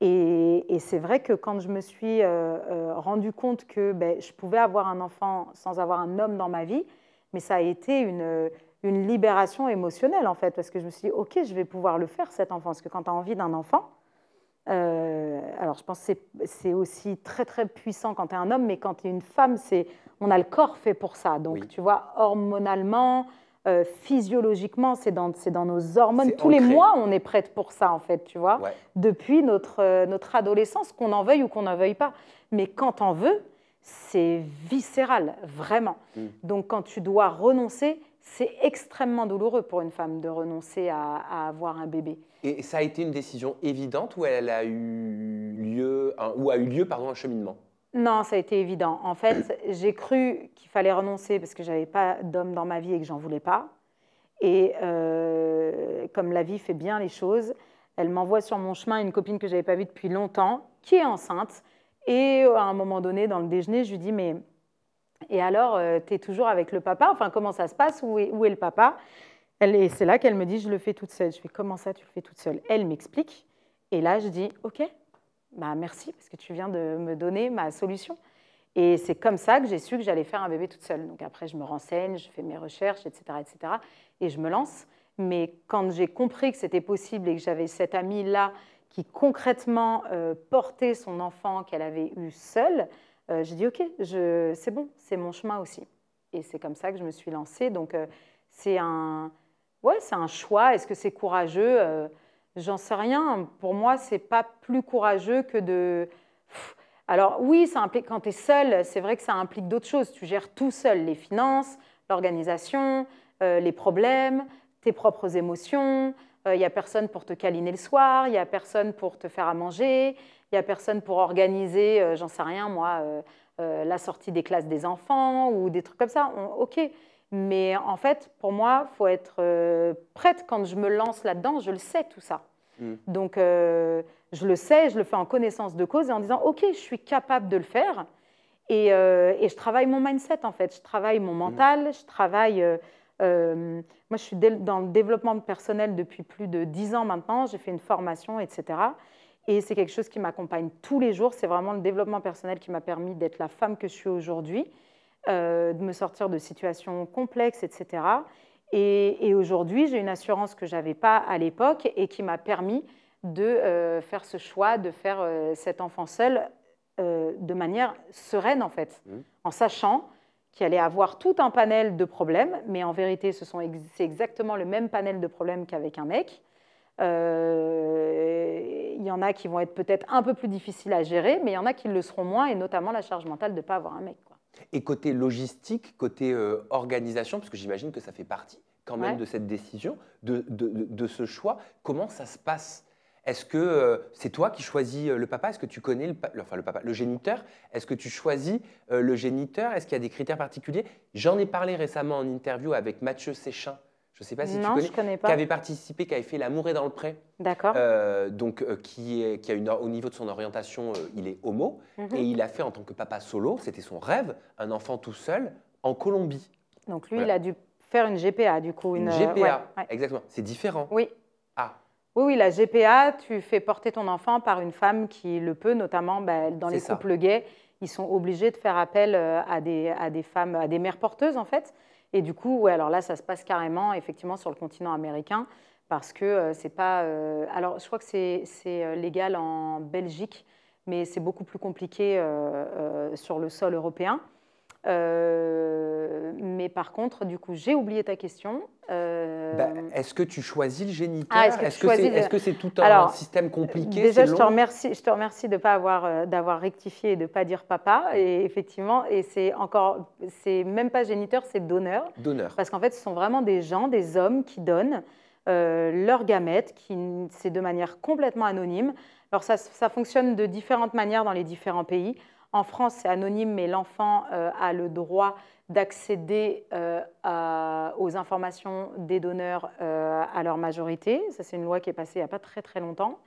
Et c'est vrai que quand je me suis rendu compte que je pouvais avoir un enfant sans avoir un homme dans ma vie, mais ça a été une libération émotionnelle, en fait, parce que je me suis dit, OK, je vais pouvoir le faire, cet enfant. Parce que quand tu as envie d'un enfant, alors je pense que c'est aussi très, très puissant quand tu es un homme, mais quand tu es une femme, on a le corps fait pour ça. Donc, oui. Tu vois, hormonalement, physiologiquement, c'est dans nos hormones. Tous les mois, on est prête pour ça, en fait, tu vois. Ouais. Depuis notre adolescence, qu'on en veuille ou qu'on n'en veuille pas. Mais quand on veut, c'est viscéral, vraiment. Donc, quand tu dois renoncer, c'est extrêmement douloureux pour une femme de renoncer à avoir un bébé. Et ça a été une décision évidente ou elle a eu lieu, un cheminement? Non, ça a été évident. En fait, j'ai cru qu'il fallait renoncer parce que je n'avais pas d'homme dans ma vie et que j'en voulais pas. Et comme la vie fait bien les choses, elle m'envoie sur mon chemin une copine que je n'avais pas vue depuis longtemps, qui est enceinte. Et à un moment donné, dans le déjeuner, je lui dis, mais et alors, tu es toujours avec le papa? Enfin, comment ça se passe? Où est le papa? Et c'est là qu'elle me dit, je le fais toute seule. Je fais, comment ça, tu le fais toute seule? Elle m'explique. Et là, je dis, OK, bah, merci, parce que tu viens de me donner ma solution. Et c'est comme ça que j'ai su que j'allais faire un bébé toute seule. Donc après, je me renseigne, je fais mes recherches, etc., et je me lance. Mais quand j'ai compris que c'était possible et que j'avais cette amie-là qui concrètement portait son enfant qu'elle avait eu seule, j'ai dit, OK, c'est bon, c'est mon chemin aussi. Et c'est comme ça que je me suis lancée. Donc, c'est un choix. Est-ce que c'est courageux? J'en sais rien. Pour moi, ce n'est pas plus courageux que de... Alors oui, ça implique, quand tu es seul, c'est vrai que ça implique d'autres choses. Tu gères tout seul, les finances, l'organisation, les problèmes, tes propres émotions. Il n'y a personne pour te câliner le soir, il n'y a personne pour te faire à manger, il n'y a personne pour organiser, j'en sais rien moi, la sortie des classes des enfants ou des trucs comme ça. OK. Mais en fait, pour moi, il faut être prête quand je me lance là-dedans, je le sais tout ça. Donc, je le sais, je le fais en connaissance de cause et en disant, OK, je suis capable de le faire. Et je travaille mon mindset, en fait. Je travaille mon mental, je travaille... moi, je suis dans le développement personnel depuis plus de 10 ans maintenant. J'ai fait une formation, etc. Et c'est quelque chose qui m'accompagne tous les jours. C'est vraiment le développement personnel qui m'a permis d'être la femme que je suis aujourd'hui, de me sortir de situations complexes, etc. Et aujourd'hui, j'ai une assurance que je n'avais pas à l'époque et qui m'a permis de faire ce choix, de faire cet enfant seul de manière sereine, en fait, en sachant qu'il allait avoir tout un panel de problèmes, mais en vérité, c'est exactement le même panel de problèmes qu'avec un mec. Il y en a qui vont être peut-être un peu plus difficiles à gérer, mais il y en a qui le seront moins, et notamment la charge mentale de ne pas avoir un mec, quoi. Et côté logistique, côté organisation, parce que j'imagine que ça fait partie quand même de cette décision, de ce choix, comment ça se passe? Est-ce que c'est toi qui choisis le papa? Est-ce que tu connais le géniteur? Est-ce que tu choisis le géniteur? Est-ce qu'il y a des critères particuliers? J'en ai parlé récemment en interview avec Mathieu Séchin. Je ne sais pas si tu connais. Je connais pas. Qui avait participé, qui avait fait L'amour est dans le pré. D'accord. Au niveau de son orientation, il est homo. Et il a fait en tant que papa solo, c'était son rêve, un enfant tout seul en Colombie. Donc lui, il a dû faire une GPA, du coup. Une GPA, exactement. C'est différent. Oui. Ah. Oui, la GPA, tu fais porter ton enfant par une femme qui le peut, notamment dans les couples gays. Ils sont obligés de faire appel à des femmes, à des mères porteuses, en fait. Et du coup, alors là, ça se passe carrément, effectivement, sur le continent américain, parce que c'est pas... alors, je crois que c'est légal en Belgique, mais c'est beaucoup plus compliqué sur le sol européen. Mais par contre, du coup, j'ai oublié ta question. Est-ce que tu choisis le géniteur? Est-ce que c'est tout un système compliqué? Déjà, je te remercie de ne pas d'avoir rectifié et de ne pas dire papa. Et effectivement, et c'est même pas géniteur, c'est donneur. Donneur. Parce qu'en fait, ce sont vraiment des gens, des hommes qui donnent leurs gamètes, c'est de manière complètement anonyme. Alors ça fonctionne de différentes manières dans les différents pays. En France, c'est anonyme, mais l'enfant a le droit d'accéder aux informations des donneurs à leur majorité. Ça, c'est une loi qui est passée il n'y a pas très très longtemps,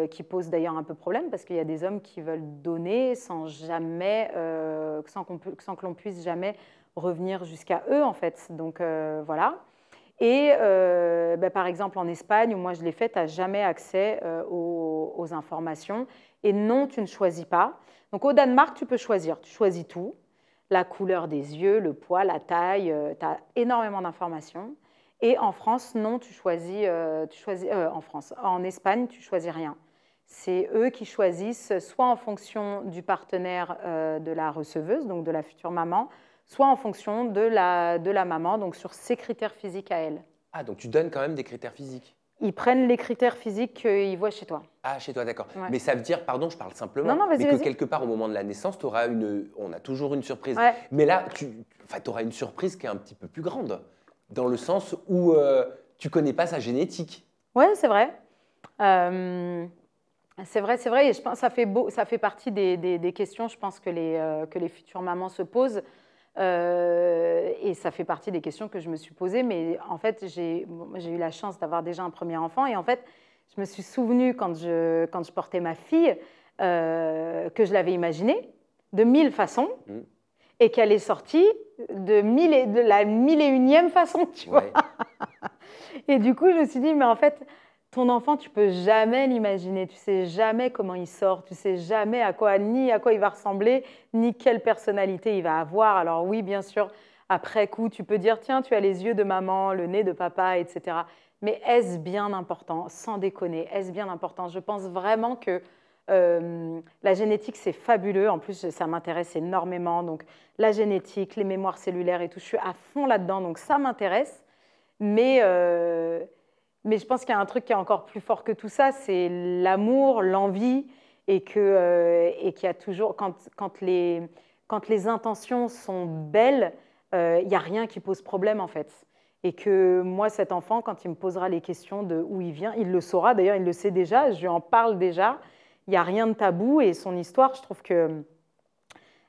qui pose d'ailleurs un peu problème parce qu'il y a des hommes qui veulent donner sans que l'on puisse jamais revenir jusqu'à eux, en fait. Donc voilà. Et par exemple, en Espagne, où moi je l'ai fait, tu n'as jamais accès aux informations. Et non, tu ne choisis pas. Donc au Danemark, tu peux choisir. Tu choisis tout. La couleur des yeux, le poids, la taille, tu as énormément d'informations. Et en France, non, en Espagne, tu choisis rien. C'est eux qui choisissent, soit en fonction du partenaire de la receveuse, donc de la future maman, soit en fonction de la maman, donc sur ses critères physiques à elle. Ah, donc tu donnes quand même des critères physiques? Ils prennent les critères physiques qu'ils voient chez toi. Ah, chez toi, d'accord. Ouais. Mais ça veut dire, pardon, je parle simplement, non, mais que quelque part, au moment de la naissance, on a toujours une surprise. Ouais. Mais là, tu auras une surprise qui est un petit peu plus grande, dans le sens où tu ne connais pas sa génétique. Oui, c'est vrai. C'est vrai, et je pense que ça fait partie des questions, je pense, que les futures mamans se posent. Et ça fait partie des questions que je me suis posées, mais en fait, j'ai eu la chance d'avoir déjà un premier enfant, et en fait, je me suis souvenue quand je portais ma fille que je l'avais imaginée de 1000 façons, et qu'elle est sortie de la 1001e façon, tu vois. Et du coup, je me suis dit, mais en fait, ton enfant, tu peux jamais l'imaginer, tu sais jamais comment il sort, tu sais jamais ni à quoi il va ressembler, ni quelle personnalité il va avoir. Alors oui, bien sûr, après coup, tu peux dire, tiens, tu as les yeux de maman, le nez de papa, etc. Mais est-ce bien important? Sans déconner, est-ce bien important? Je pense vraiment que la génétique, c'est fabuleux. En plus, ça m'intéresse énormément. Donc, la génétique, les mémoires cellulaires et tout, je suis à fond là-dedans. Donc, ça m'intéresse. Mais je pense qu'il y a un truc qui est encore plus fort que tout ça, c'est l'amour, l'envie, et qu'il y a toujours, quand les intentions sont belles, il n'y a rien qui pose problème en fait. Et que moi, cet enfant, quand il me posera les questions de où il vient, il le saura, d'ailleurs il le sait déjà, je lui en parle déjà, il n'y a rien de tabou, et son histoire, je trouve que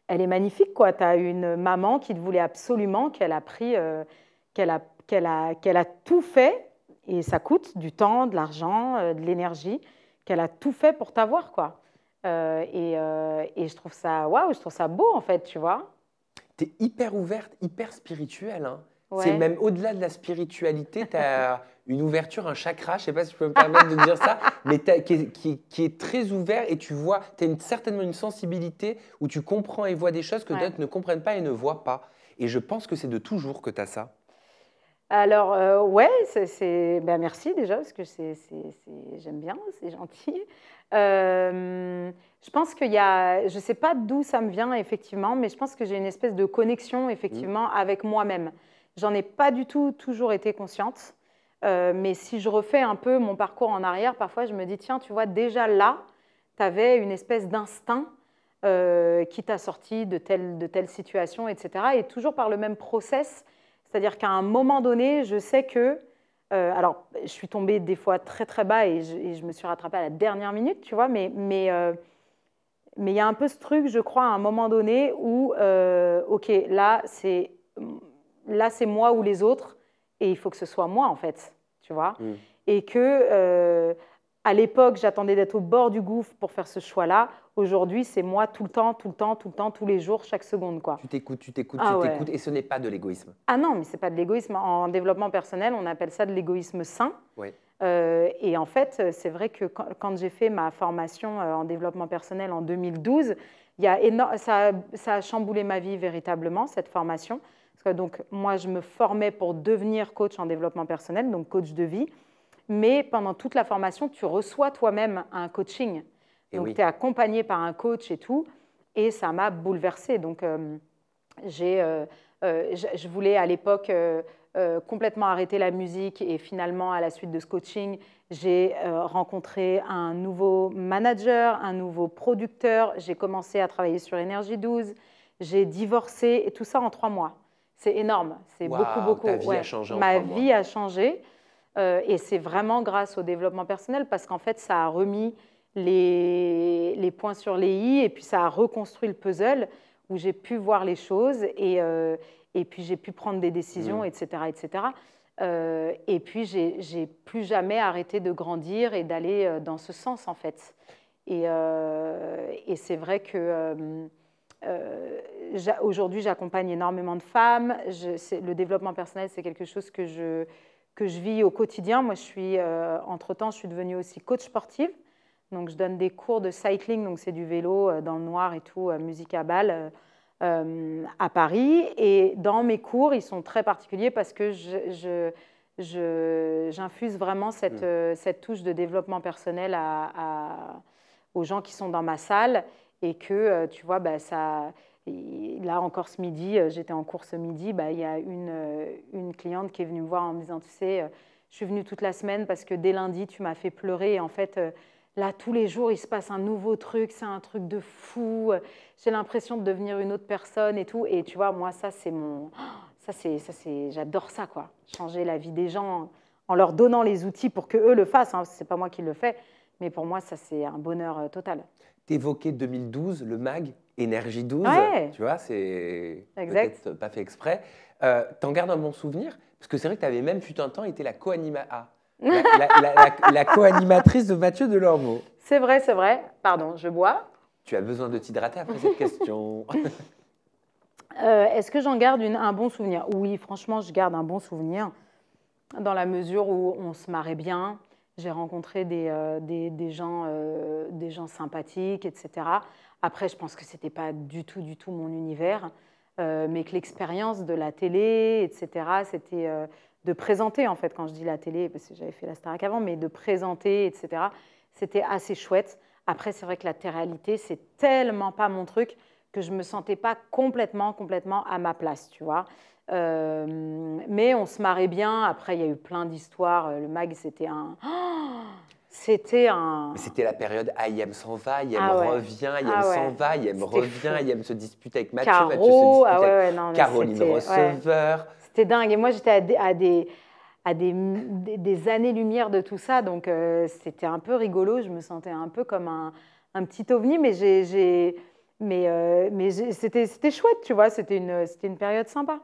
elle est magnifique, quoi. Tu as une maman qui te voulait absolument, qu'elle a pris, qu'elle a tout fait, et ça coûte du temps, de l'argent, de l'énergie, qu'elle a tout fait pour t'avoir, quoi. Et je trouve ça, waouh, je trouve ça beau, en fait, tu vois. Tu es hyper ouverte, hyper spirituelle. Hein. Ouais. C'est même au-delà de la spiritualité, tu as une ouverture, un chakra, je ne sais pas si je peux me permettre de dire ça, mais qui est très ouvert et tu vois, tu as certainement une sensibilité où tu comprends et vois des choses que d'autres ne comprennent pas et ne voient pas. Et je pense que c'est de toujours que tu as ça. Alors, ouais, ben, merci déjà, parce que j'aime bien, c'est gentil. Je pense qu'il y a, je ne sais pas d'où ça me vient, effectivement, mais je pense que j'ai une espèce de connexion, effectivement, avec moi-même. J'en ai pas du tout toujours été consciente, mais si je refais un peu mon parcours en arrière, parfois je me dis, tiens, tu vois, déjà là, tu avais une espèce d'instinct qui t'a sorti de telle situation, etc. Et toujours par le même process. C'est-à-dire qu'à un moment donné, je sais que… alors, je suis tombée des fois très, très bas et je me suis rattrapée à la dernière minute, tu vois, mais il y a un peu ce truc, je crois, à un moment donné où, OK, là, c'est moi ou les autres et il faut que ce soit moi, en fait, tu vois. Et que, à l'époque, j'attendais d'être au bord du gouffre pour faire ce choix-là. Aujourd'hui, c'est moi tout le temps, tout le temps, tout le temps, tous les jours, chaque seconde, quoi. Tu t'écoutes, tu t'écoutes, Ah tu ouais. t'écoutes, et ce n'est pas de l'égoïsme. Ah non, mais ce n'est pas de l'égoïsme. En développement personnel, on appelle ça de l'égoïsme sain. Oui. Et en fait, c'est vrai que quand j'ai fait ma formation en développement personnel en 2012, ça a chamboulé ma vie véritablement, cette formation. Parce que donc, moi, je me formais pour devenir coach en développement personnel, donc coach de vie. Mais pendant toute la formation, tu reçois toi-même un coaching. Donc, tu es accompagné par un coach et tout. Et ça m'a bouleversée. Donc, je voulais à l'époque complètement arrêter la musique et finalement, à la suite de ce coaching, j'ai rencontré un nouveau manager, un nouveau producteur. J'ai commencé à travailler sur Énergie 12. J'ai divorcé et tout ça en 3 mois. C'est énorme. C'est beaucoup, beaucoup. Ta vie a changé en 3 mois. Ma vie a changé. Et c'est vraiment grâce au développement personnel parce qu'en fait, ça a remis les points sur les i et puis ça a reconstruit le puzzle où j'ai pu voir les choses et puis j'ai pu prendre des décisions, etc. etc. Et puis, j'ai plus jamais arrêté de grandir et d'aller dans ce sens, en fait. Et c'est vrai que aujourd'hui, j'accompagne énormément de femmes. Le développement personnel, c'est quelque chose que je vis au quotidien. Moi, entre-temps, je suis devenue aussi coach sportive. Donc, je donne des cours de cycling, donc c'est du vélo dans le noir et tout, musique à balles, à Paris. Et dans mes cours, ils sont très particuliers parce que j'infuse vraiment cette touche de développement personnel aux gens qui sont dans ma salle. Et que, tu vois, bah, là encore ce midi, j'étais en cours ce midi, bah, il y a une cliente qui est venue me voir en me disant, tu sais, je suis venue toute la semaine parce que dès lundi, tu m'as fait pleurer. Et en fait, là, tous les jours, il se passe un nouveau truc, c'est un truc de fou. J'ai l'impression de devenir une autre personne et tout. Et tu vois, moi, ça, c'est j'adore ça, quoi. Changer la vie des gens en leur donnant les outils pour qu'eux le fassent. Hein. Ce n'est pas moi qui le fais, mais pour moi, ça, c'est un bonheur total. Tu évoquais 2012, le MAG, Énergie 12. Ouais. Tu vois, c'est peut-être pas fait exprès. T'en gardes un bon souvenir? Parce que c'est vrai que tu avais même, fut un temps, été la co-animatrice de Mathieu Delormeau. C'est vrai, c'est vrai. Pardon, je bois. Tu as besoin de t'hydrater après cette question. Est-ce que j'en garde un bon souvenir? Oui, franchement, je garde un bon souvenir dans la mesure où on se marrait bien. J'ai rencontré des gens sympathiques, etc. Après, je pense que ce n'était pas du tout mon univers, mais que l'expérience de la télé, etc., c'était de présenter, en fait, quand je dis la télé, parce que j'avais fait la Starac avant, mais de présenter, etc. C'était assez chouette. Après, c'est vrai que la télé-réalité, c'est tellement pas mon truc que je me sentais pas complètement à ma place, tu vois. Mais on se marrait bien. Après, il y a eu plein d'histoires. Le mag, c'était un... C'était un... C'était la période IM s'en va, IM Ah ouais. revient, IM s'en va, IM revient, IM se dispute avec Mathieu, Caro, Mathieu se dispute ah ouais, avec ouais, non, mais Caroline Receveur. Ouais. C'était dingue. Et moi, j'étais à des années-lumière de tout ça. Donc, c'était un peu rigolo. Je me sentais un peu comme un petit ovni. Mais, c'était chouette, tu vois. C'était une période sympa.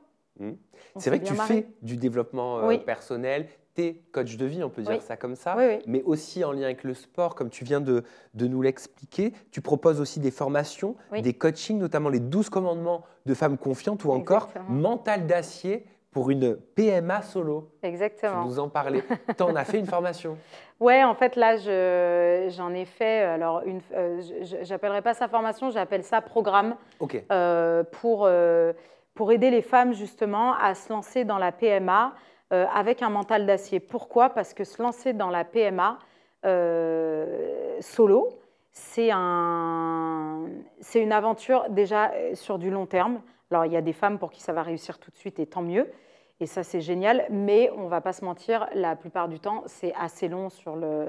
C'est vrai que tu fais du développement Oui. personnel, tu es coach de vie, on peut dire ça comme ça, Oui, oui. mais aussi en lien avec le sport, comme tu viens de nous l'expliquer. Tu proposes aussi des formations, des coachings, notamment les 12 commandements de femmes confiantes ou encore Mental d'acier pour une PMA solo. Exactement. Tu nous en parlais. Tu en as fait une formation? Ouais, en fait, là, j'en ai fait. Alors, j'appellerais pas ça formation, j'appelle ça programme. Ok. Pour aider les femmes justement à se lancer dans la PMA avec un mental d'acier. Pourquoi? Parce que se lancer dans la PMA solo, c'est une aventure déjà sur du long terme. Alors, il y a des femmes pour qui ça va réussir tout de suite et tant mieux. Et ça, c'est génial. Mais on ne va pas se mentir, la plupart du temps, c'est assez long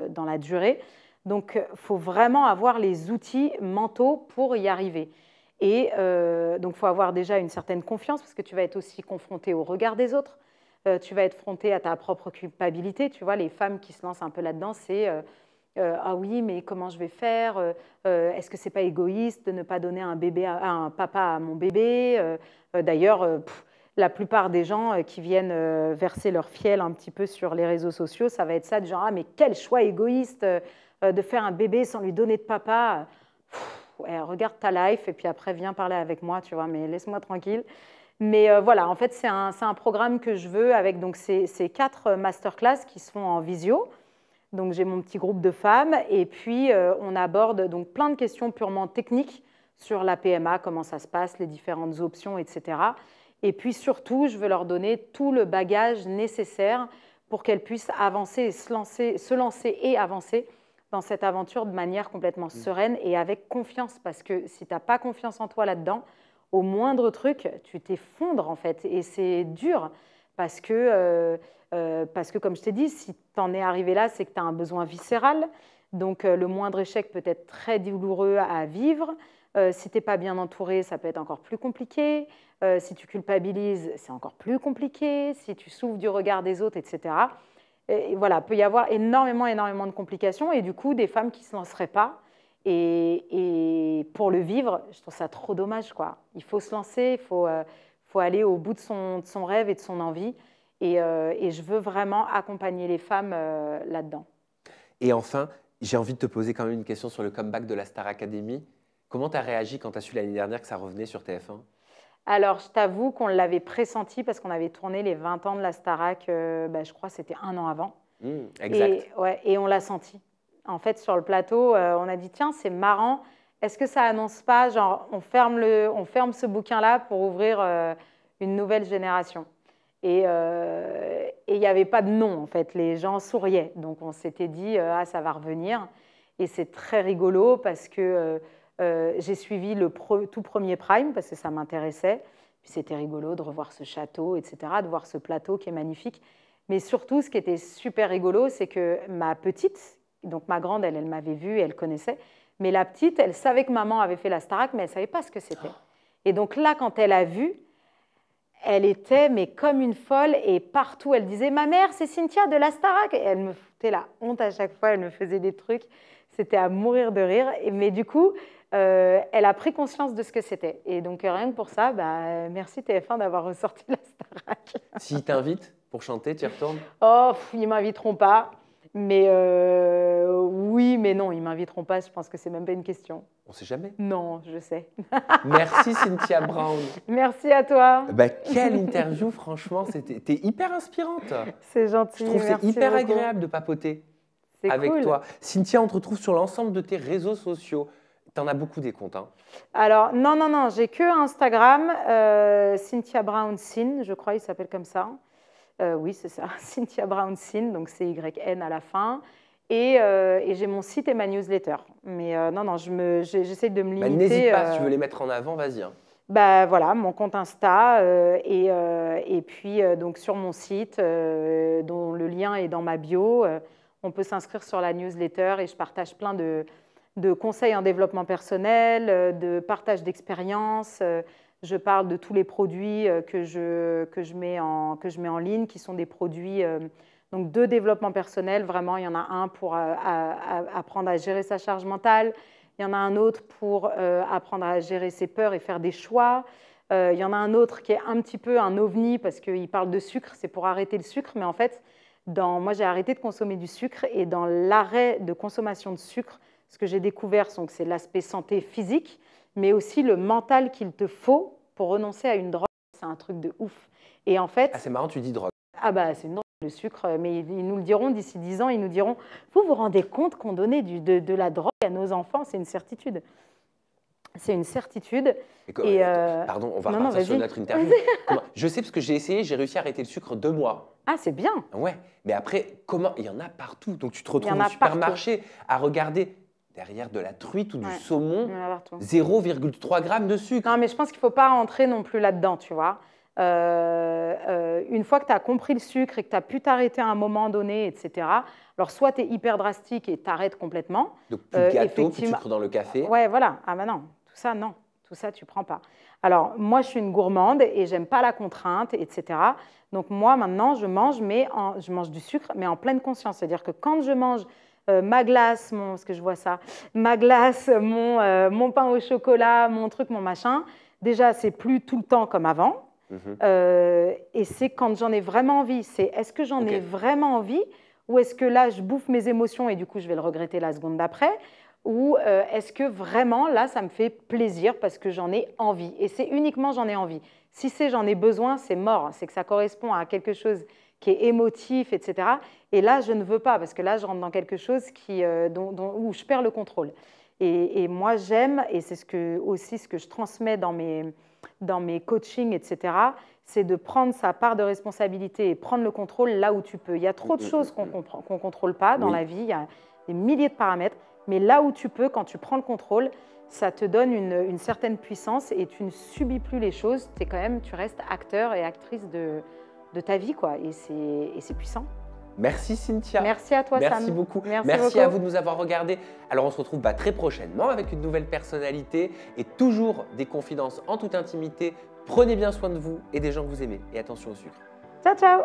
dans la durée. Donc, il faut vraiment avoir les outils mentaux pour y arriver. Et donc, il faut avoir déjà une certaine confiance parce que tu vas être aussi confronté au regard des autres. Tu vas être confronté à ta propre culpabilité. Tu vois, les femmes qui se lancent un peu là-dedans, c'est ah oui, mais comment je vais faire? Est-ce que c'est pas égoïste de ne pas donner un papa à mon bébé? D'ailleurs, la plupart des gens qui viennent verser leur fiel un petit peu sur les réseaux sociaux, ça va être ça, du genre ah mais quel choix égoïste de faire un bébé sans lui donner de papa. Ouais, regarde ta life et puis après viens parler avec moi, tu vois, mais laisse-moi tranquille. Mais voilà, en fait, c'est un programme que je veux avec donc ces 4 masterclass qui se font en visio. Donc j'ai mon petit groupe de femmes et puis on aborde donc plein de questions purement techniques sur la PMA, comment ça se passe, les différentes options, etc. Et puis surtout, je veux leur donner tout le bagage nécessaire pour qu'elles puissent avancer, se lancer et avancer dans cette aventure de manière complètement sereine et avec confiance. Parce que si tu n'as pas confiance en toi là-dedans, au moindre truc, tu t'effondres en fait. Et c'est dur parce que, comme je t'ai dit, si tu en es arrivé là, c'est que tu as un besoin viscéral. Donc le moindre échec peut être très douloureux à vivre. Si tu n'es pas bien entouré, ça peut être encore plus compliqué. Si tu culpabilises, c'est encore plus compliqué. Si tu souffres du regard des autres, etc. Et voilà, il peut y avoir énormément de complications et du coup, des femmes qui ne se lanceraient pas. Et pour le vivre, je trouve ça trop dommage, quoi. Il faut se lancer, il faut aller au bout de son rêve et de son envie. Et je veux vraiment accompagner les femmes là-dedans. Et enfin, j'ai envie de te poser quand même une question sur le comeback de la Star Academy. Comment tu as réagi quand tu as su l'année dernière que ça revenait sur TF1? Alors, je t'avoue qu'on l'avait pressenti parce qu'on avait tourné les 20 ans de la Starac, je crois que c'était 1 an avant. Exact. Et on l'a senti. En fait, sur le plateau, on a dit, tiens, c'est marrant, est-ce que ça annonce pas, genre, on ferme ce bouquin-là pour ouvrir une nouvelle génération? Et il n'y avait pas de nom, en fait, les gens souriaient. Donc, on s'était dit, ah, ça va revenir. Et c'est très rigolo parce que j'ai suivi le tout premier Prime parce que ça m'intéressait. Puis c'était rigolo de revoir ce château, etc., de voir ce plateau qui est magnifique. Mais surtout, ce qui était super rigolo, c'est que ma petite, donc ma grande, elle m'avait vue, elle connaissait. Mais la petite, elle savait que maman avait fait la Starac, mais elle ne savait pas ce que c'était. Et donc là, quand elle a vu, elle était mais comme une folle et partout, elle disait « Ma mère, c'est Cynthia de la Starac !» Et elle me foutait la honte à chaque fois, elle me faisait des trucs. C'était à mourir de rire. Mais du coup, elle a pris conscience de ce que c'était. Et donc, rien que pour ça, merci TF1 d'avoir ressorti la Starac. S'ils t'invitent pour chanter, tu y retournes? Oh, ils ne m'inviteront pas. Mais oui, mais non, ils ne m'inviteront pas. Je pense que ce n'est même pas une question. On ne sait jamais. Non, je sais. Merci Cynthia Brown. Merci à toi. Quelle interview, franchement. T'es hyper inspirante. C'est gentil. Je trouve que c'est hyper agréable de papoter avec toi. Cynthia, on te retrouve sur l'ensemble de tes réseaux sociaux. Tu en as beaucoup des comptes, hein? Alors, non, j'ai que Instagram, Cynthia Brown Cyn, je crois, il s'appelle comme ça. Oui, c'est ça, Cynthia Brown Cyn, donc CYN à la fin. Et j'ai mon site et ma newsletter. Mais non, j'essaie de me limiter. N'hésite pas, si tu veux les mettre en avant, vas-y. Hein. Bah, voilà, mon compte Insta et puis donc sur mon site, dont le lien est dans ma bio. On peut s'inscrire sur la newsletter et je partage plein de conseils en développement personnel, de partage d'expériences. Je parle de tous les produits que je mets en ligne, qui sont des produits donc de développement personnel. Vraiment, il y en a un pour apprendre à gérer sa charge mentale. Il y en a un autre pour apprendre à gérer ses peurs et faire des choix. Il y en a un autre qui est un petit peu un ovni parce qu'il parle de sucre, c'est pour arrêter le sucre. Mais en fait, moi, j'ai arrêté de consommer du sucre et dans l'arrêt de consommation de sucre, ce que j'ai découvert, c'est l'aspect santé physique, mais aussi le mental qu'il te faut pour renoncer à une drogue. C'est un truc de ouf. Et en fait… Ah, c'est marrant, tu dis drogue. Ah bah, c'est une drogue, le sucre, mais ils nous le diront d'ici 10 ans, ils nous diront « Vous vous rendez compte qu'on donnait de la drogue à nos enfants ?» C'est une certitude. C'est une certitude. Pardon, on va repartir sur notre interview. Je sais parce que j'ai essayé, j'ai réussi à arrêter le sucre 2 mois. Ah, c'est bien. Ouais, mais après, il y en a partout. Donc tu te retrouves au supermarché à regarder derrière de la truite ou du saumon, 0,3 g de sucre. Non, mais je pense qu'il ne faut pas rentrer non plus là-dedans, tu vois. Une fois que tu as compris le sucre et que tu as pu t'arrêter à un moment donné, etc., alors soit tu es hyper drastique et tu arrêtes complètement. Donc plus de gâteau, plus de sucre dans le café. Ouais, voilà. Ah ben non, tout ça, non. Tout ça, tu ne prends pas. Alors, moi, je suis une gourmande et j'aime pas la contrainte, etc. Donc, moi, maintenant, je mange du sucre, mais en pleine conscience. C'est-à-dire que quand je mange ma glace, parce que je vois ça, ma glace, mon pain au chocolat, mon truc, mon machin, déjà, c'est plus tout le temps comme avant. Et c'est quand j'en ai vraiment envie. C'est est-ce que j'en ai vraiment envie ou est-ce que là, je bouffe mes émotions et du coup, je vais le regretter la seconde d'après? Ou est-ce que vraiment, là, ça me fait plaisir parce que j'en ai envie? Et c'est uniquement j'en ai envie. Si c'est j'en ai besoin, c'est mort. C'est que ça correspond à quelque chose qui est émotif, etc. Et là, je ne veux pas parce que là, je rentre dans quelque chose où je perds le contrôle. Et moi, j'aime, et c'est aussi ce que je transmets dans mes coachings, etc., c'est de prendre sa part de responsabilité et prendre le contrôle là où tu peux. Il y a trop de choses qu'on ne contrôle pas dans la vie. Il y a des milliers de paramètres. Mais là où tu peux, quand tu prends le contrôle, ça te donne une certaine puissance et tu ne subis plus les choses. Tu restes acteur et actrice de ta vie, quoi. Et c'est puissant. Merci Cynthia. Merci à toi, Sam. Merci beaucoup. Merci beaucoup. À vous de nous avoir regardés. Alors on se retrouve très prochainement avec une nouvelle personnalité et toujours des confidences en toute intimité. Prenez bien soin de vous et des gens que vous aimez. Et attention au sucre. Ciao, ciao.